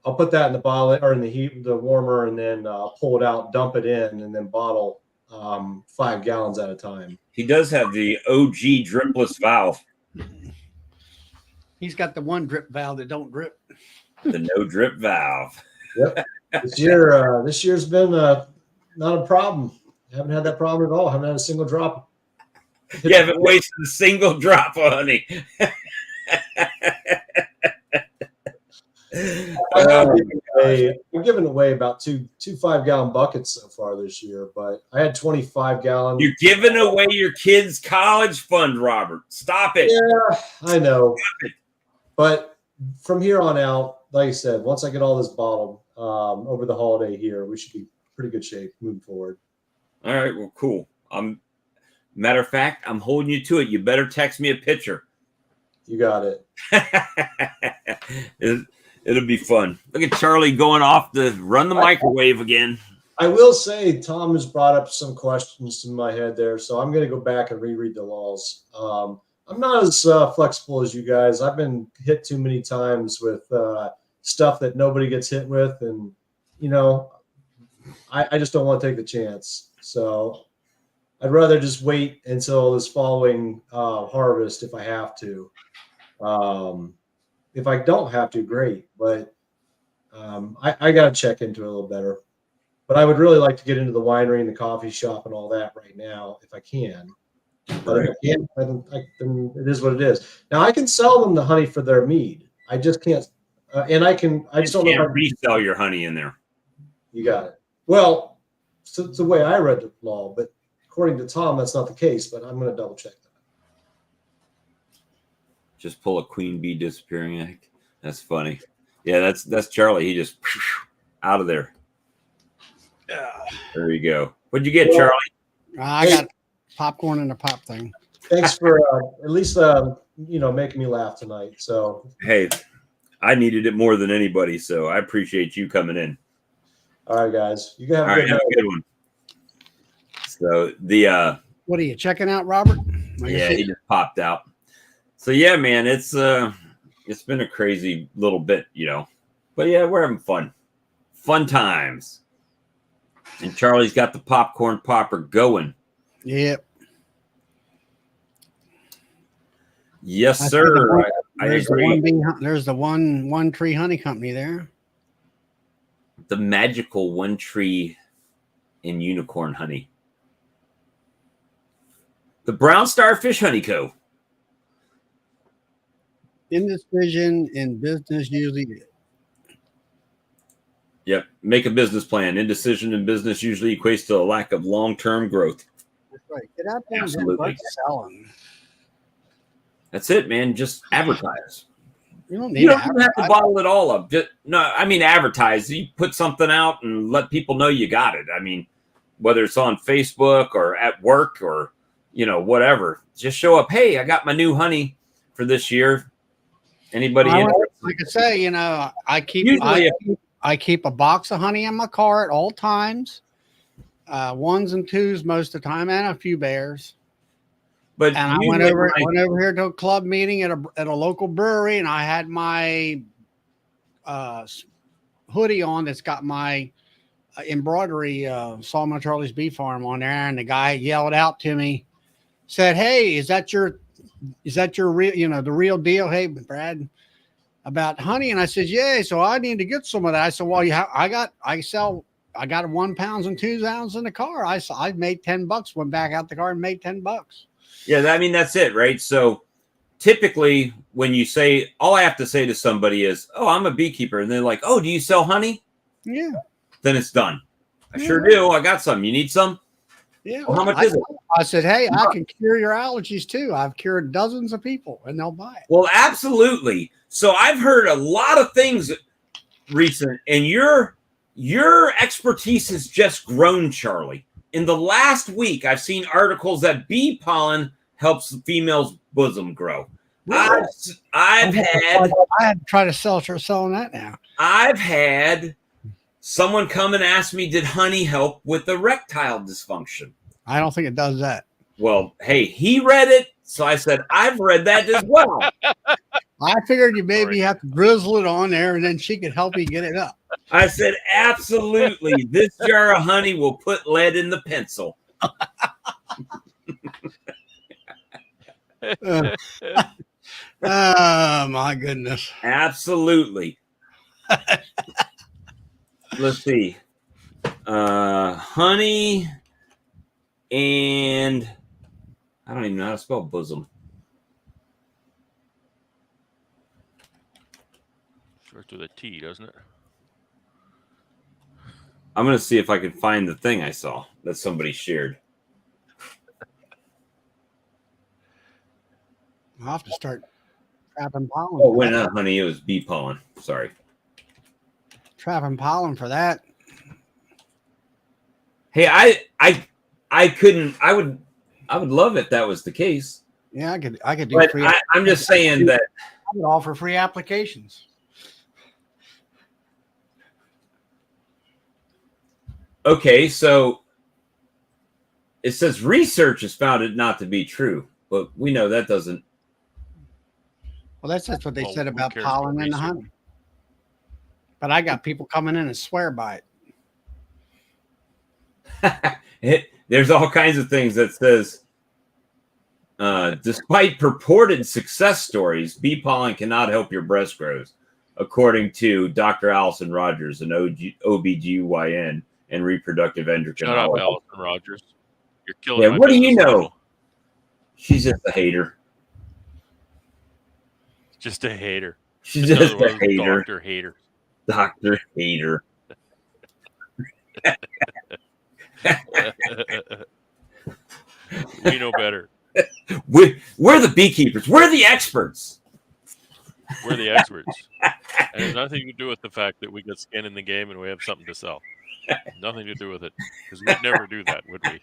I'll put that in the bottle or in the warmer, and then pull it out, dump it in, and then bottle 5 gallons at a time. He does have the OG dripless valve. He's got the one drip valve that don't drip. The no drip valve. Yep. This year's been not a problem. Haven't had that problem at all. Haven't had a single drop. You haven't wasted a single drop of honey. We're giving away about two 5-gallon buckets so far this year, but I had 25 gallons. You're giving away your kids' college fund, Robert. Stop it. Yeah, I know. But from here on out, like I said, once I get all this bottled over the holiday here, we should be pretty good shape moving forward. All right, well, cool. Matter of fact, I'm holding you to it. You better text me a picture. You got it. It'll be fun. Look at Charlie going off to run the microwave again. I will say Tom has brought up some questions in my head there, so I'm going to go back and reread the laws. I'm not as flexible as you guys. I've been hit too many times with stuff that nobody gets hit with, and I just don't want to take the chance. So I'd rather just wait until this following harvest if I have to. If I don't have to, great. But I got to check into it a little better. But I would really like to get into the winery and the coffee shop and all that right now if I can. But if I can't, then it is what it is. Now I can sell them the honey for their mead. I just can't. And I can. I just don't know if I resell your honey in there. You got it. Well, so it's the way I read the law, but according to Tom, that's not the case. But I'm going to double check that. Just pull a queen bee disappearing act. That's funny. Yeah, that's Charlie. He just out of there. There you go. What'd you get, Charlie? I got popcorn in a pop thing. Thanks for at least making me laugh tonight. So hey, I needed it more than anybody, so I appreciate you coming in. All right, guys. You can have a good one. So what are you checking out, Robert? Yeah, he just popped out. So yeah, man, it's been a crazy little bit, but yeah, we're having fun times. And Charlie's got the popcorn popper going. Yep. Yes, sir. I agree. There's the one tree honey company there. The magical one tree and unicorn honey. The Brown Starfish Honey Co. Indecision in business usually. Yep. Make a business plan. Indecision in business usually equates to a lack of long-term growth. That's right. Get out there Absolutely. and selling. That's it, man. Just advertise. You don't have to bottle it all up. Advertise. You put something out and let people know you got it. I mean, whether it's on Facebook or at work or, whatever. Just show up. Hey, I got my new honey for this year. Anybody? Like I say, I keep a box of honey in my car at all times. Ones and twos most of the time, and a few bears. And I went over here to a club meeting at a local brewery, and I had my hoodie on that's got my embroidery Sawmill Charlie's Bee Farm on there, and the guy yelled out to me, said, "Hey, is that your real, the real deal? Hey, Brad, about honey?" And I said, "Yeah." So I need to get some of that. I said, "Well, I got 1 pounds and 2 ounces in the car." I made $10. Went back out the car and made $10. Yeah, I mean, that's it, right? So typically when you say, all I have to say to somebody is, "Oh, I'm a beekeeper," and they're like, "Oh, do you sell honey?" Yeah. Then it's done. I sure do. I got some. You need some? Yeah. Well, how much is it? I said, "Hey, I can cure your allergies too. I've cured dozens of people, and they'll buy it." Well, absolutely. So I've heard a lot of things recent, and your expertise has just grown, Charlie. In the last week, I've seen articles that bee pollen helps the female's bosom grow. Really? I had to try to start selling that now. I've had someone come and ask me, did honey help with erectile dysfunction? I don't think it does that. Well, hey, he read it, so I said, I've read that as well. I figured you maybe have to drizzle it on there and then she could help you get it up. I said, absolutely. This jar of honey will put lead in the pencil. Oh, my goodness. Absolutely. Let's see. Honey and I don't even know how to spell bosom. Starts with a T, doesn't it? I'm going to see if I can find the thing I saw that somebody shared. I'll have to start trapping pollen. Oh, wait, not honey. It was bee pollen. Sorry. Trapping pollen for that. Hey, I couldn't. I would love if that was the case. Yeah, I could do But free. I'm just saying that. I would offer free applications. Okay, so it says research has found it not to be true, but we know that doesn't. Well, that's just what they said who about cares pollen about and the research? honey. But I got people coming in and swear by it. There's all kinds of things that says, despite purported success stories, bee pollen cannot help your breast growth, according to Dr. Allison Rogers, an OBGYN and reproductive endocrinologist. Shut up, Allison Rogers. You're killing Yeah, my what do you business know? model. She's just a hater. Just a hater. She's just Another a one of those hater. Dr. Hater. Dr. Hater. We know better. We're the beekeepers. We're the experts. We're the experts. It has nothing to do with the fact that we got skin in the game and we have something to sell. Nothing to do with it. Because we'd never do that, would we?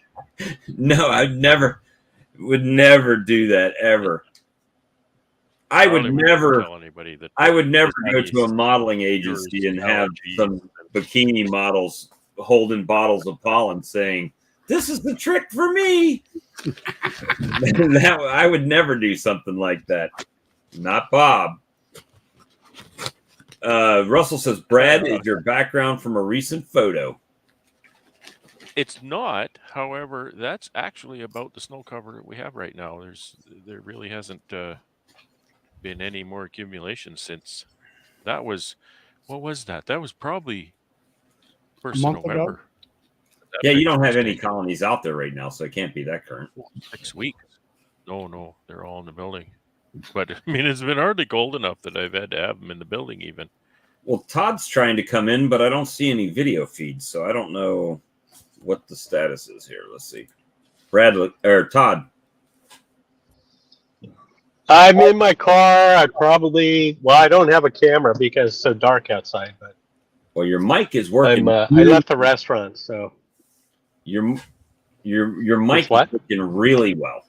No, I would never do that ever. I would never tell anybody that. I would never this go honey to a is modeling agency and have allergies some bikini models holding bottles of pollen saying, "This is the trick for me." I would never do something like that. Not Bob. Russell says, Brad, is your background from a recent photo? It's not. However, that's actually about the snow cover that we have right now. There really hasn't been any more accumulation since. That was, what was that? That was probably 1st of month ago? November. Yeah, you don't have any colonies out there right now, so it can't be that current. 6 weeks. No, they're all in the building. But I mean, it's been hardly cold enough that I've had to have them in the building even. Well, Todd's trying to come in, but I don't see any video feeds, so I don't know what the status is here. Let's see. Todd. I'm in my car. I don't have a camera because it's so dark outside, but Well, your mic is working. I left the restaurant, so Your mic is what? working really well.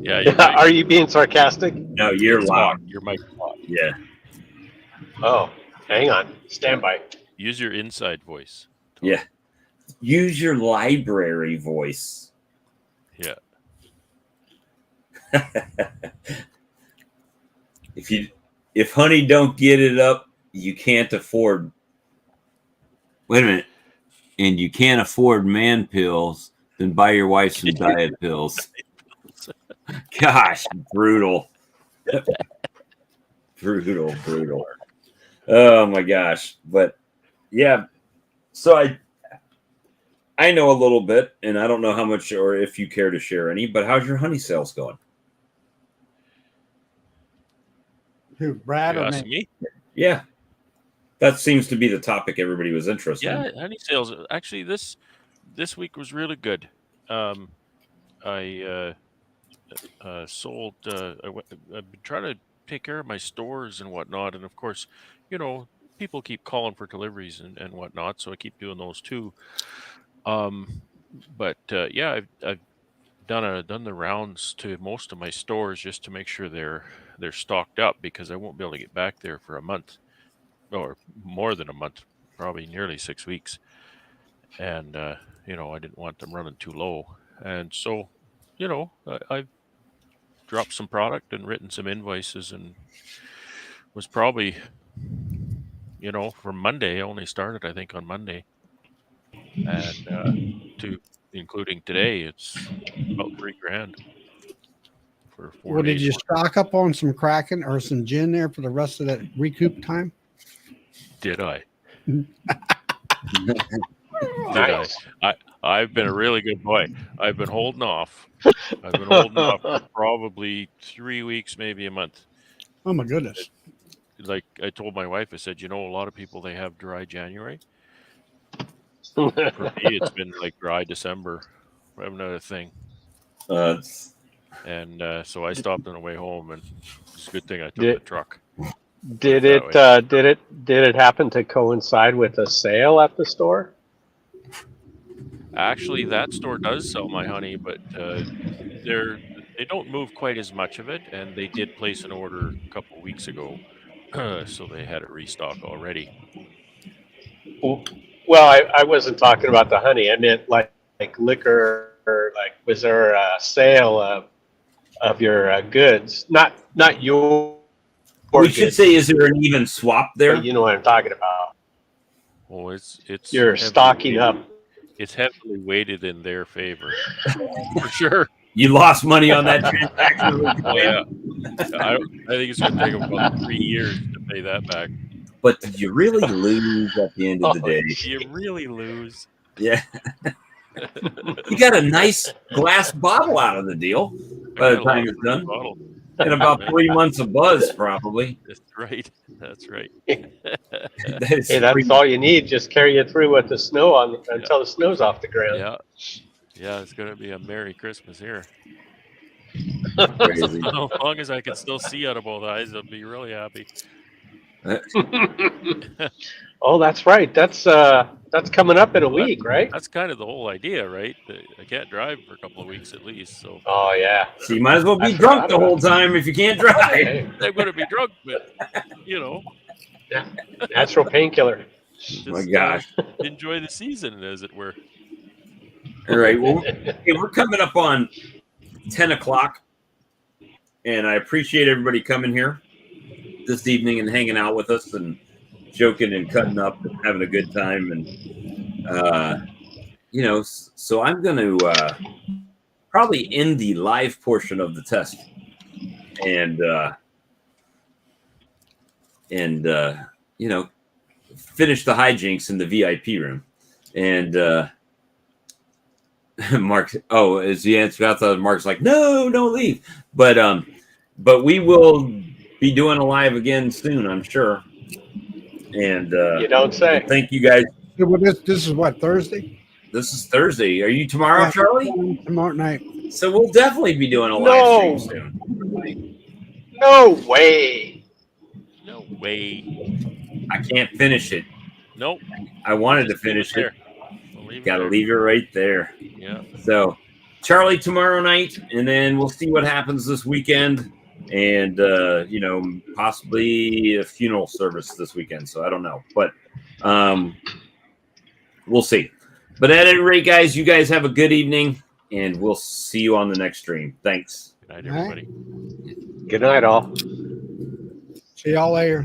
Yeah. Are you being sarcastic? No, you're loud. Your mic. Yeah. Oh, hang on. Stand by. Use your inside voice. Yeah. Use your library voice. Yeah. If honey don't get it up, you can't afford. Wait a minute. And you can't afford man pills, then buy your wife some diet pills. Gosh, brutal. brutal. Oh my gosh. But yeah. So I know a little bit, and I don't know how much or if you care to share any, but how's your honey sales going? Who, Brad or asking me? Yeah. That seems to be the topic everybody was interested in. Yeah, honey sales. Actually, this week was really good. I sold. I've been trying to take care of my stores and whatnot, and of course, people keep calling for deliveries and whatnot, so I keep doing those too. But yeah, I've done the rounds to most of my stores just to make sure they're stocked up, because I won't be able to get back there for a month or more than a month, probably nearly 6 weeks. And you know, I didn't want them running too low. And so, you know, I've dropped some product and written some invoices, and was probably, you know, from Monday. I only started, I think, on Monday, and to including today, it's about $3,000 for 4 Well, did days. you stock up on some Kraken or some gin there for the rest of that recoup time? Did I? Nice. I've been a really good boy. I've been holding off. I've been holding off for probably 3 weeks, maybe a month. Oh my goodness. Like I told my wife, I said, you know, a lot of people, they have dry January. For me, it's been like dry December. I haven't had a thing. And so I stopped on the way home, and it's a good thing I took the truck. Did it happen to coincide with a sale at the store? Actually, that store does sell my honey, but they don't move quite as much of it, and they did place an order a couple weeks ago, so they had it restock already. Well, I wasn't talking about the honey. I meant like liquor. Like, was there a sale of your goods? Not your. We should say, is there an even swap there? But you know what I'm talking about. Oh, it's You're stocking up. It's heavily weighted in their favor, for sure. You lost money on that transaction. Oh yeah, I think it's going to take them about 3 years to pay that back. But did you really lose at the end of the day? You really lose. Yeah. You got a nice glass bottle out of the deal by the time it's done. Bottle. And about 3 months of buzz, probably. That's right. That's right. Hey, that's all you need. Just carry it through with the snow on until the snow's off the ground. Yeah. Yeah, it's going to be a Merry Christmas here. Crazy. As long as I can still see out of both eyes, I'll be really happy. Oh, that's right. That's coming up in a week, right? That's kind of the whole idea, right? I can't drive for a couple of weeks at least. So. Oh yeah. So you might as well be drunk the whole time if you can't drive. I'm going to be drunk, but you know. Yeah. Natural painkiller. Oh my gosh. Enjoy the season, as it were. All right. Well, hey, we're coming up on 10 o'clock, and I appreciate everybody coming here this evening and hanging out with us and joking and cutting up and having a good time. And, you know, so I'm going to probably end the live portion of the test and you know, finish the hijinks in the VIP room. And, Mark, is the answer? I thought Mark's like, no, don't leave. But we will be doing a live again soon, I'm sure. And you don't say. Thank you guys. Yeah, well, this is what, Thursday? This is Thursday. Are you tomorrow, Charlie? Tomorrow night. So we'll definitely be doing a live stream soon. No way. No way. I can't finish it. Nope. I wanted to finish it. Got to leave it right there. Yeah. So, Charlie tomorrow night, and then we'll see what happens this weekend, and you know, possibly a funeral service this weekend. So I don't know, but we'll see. But at any rate, guys, you guys have a good evening, and we'll see you on the next stream. Thanks. Good night, everybody. Good night, all. See y'all later.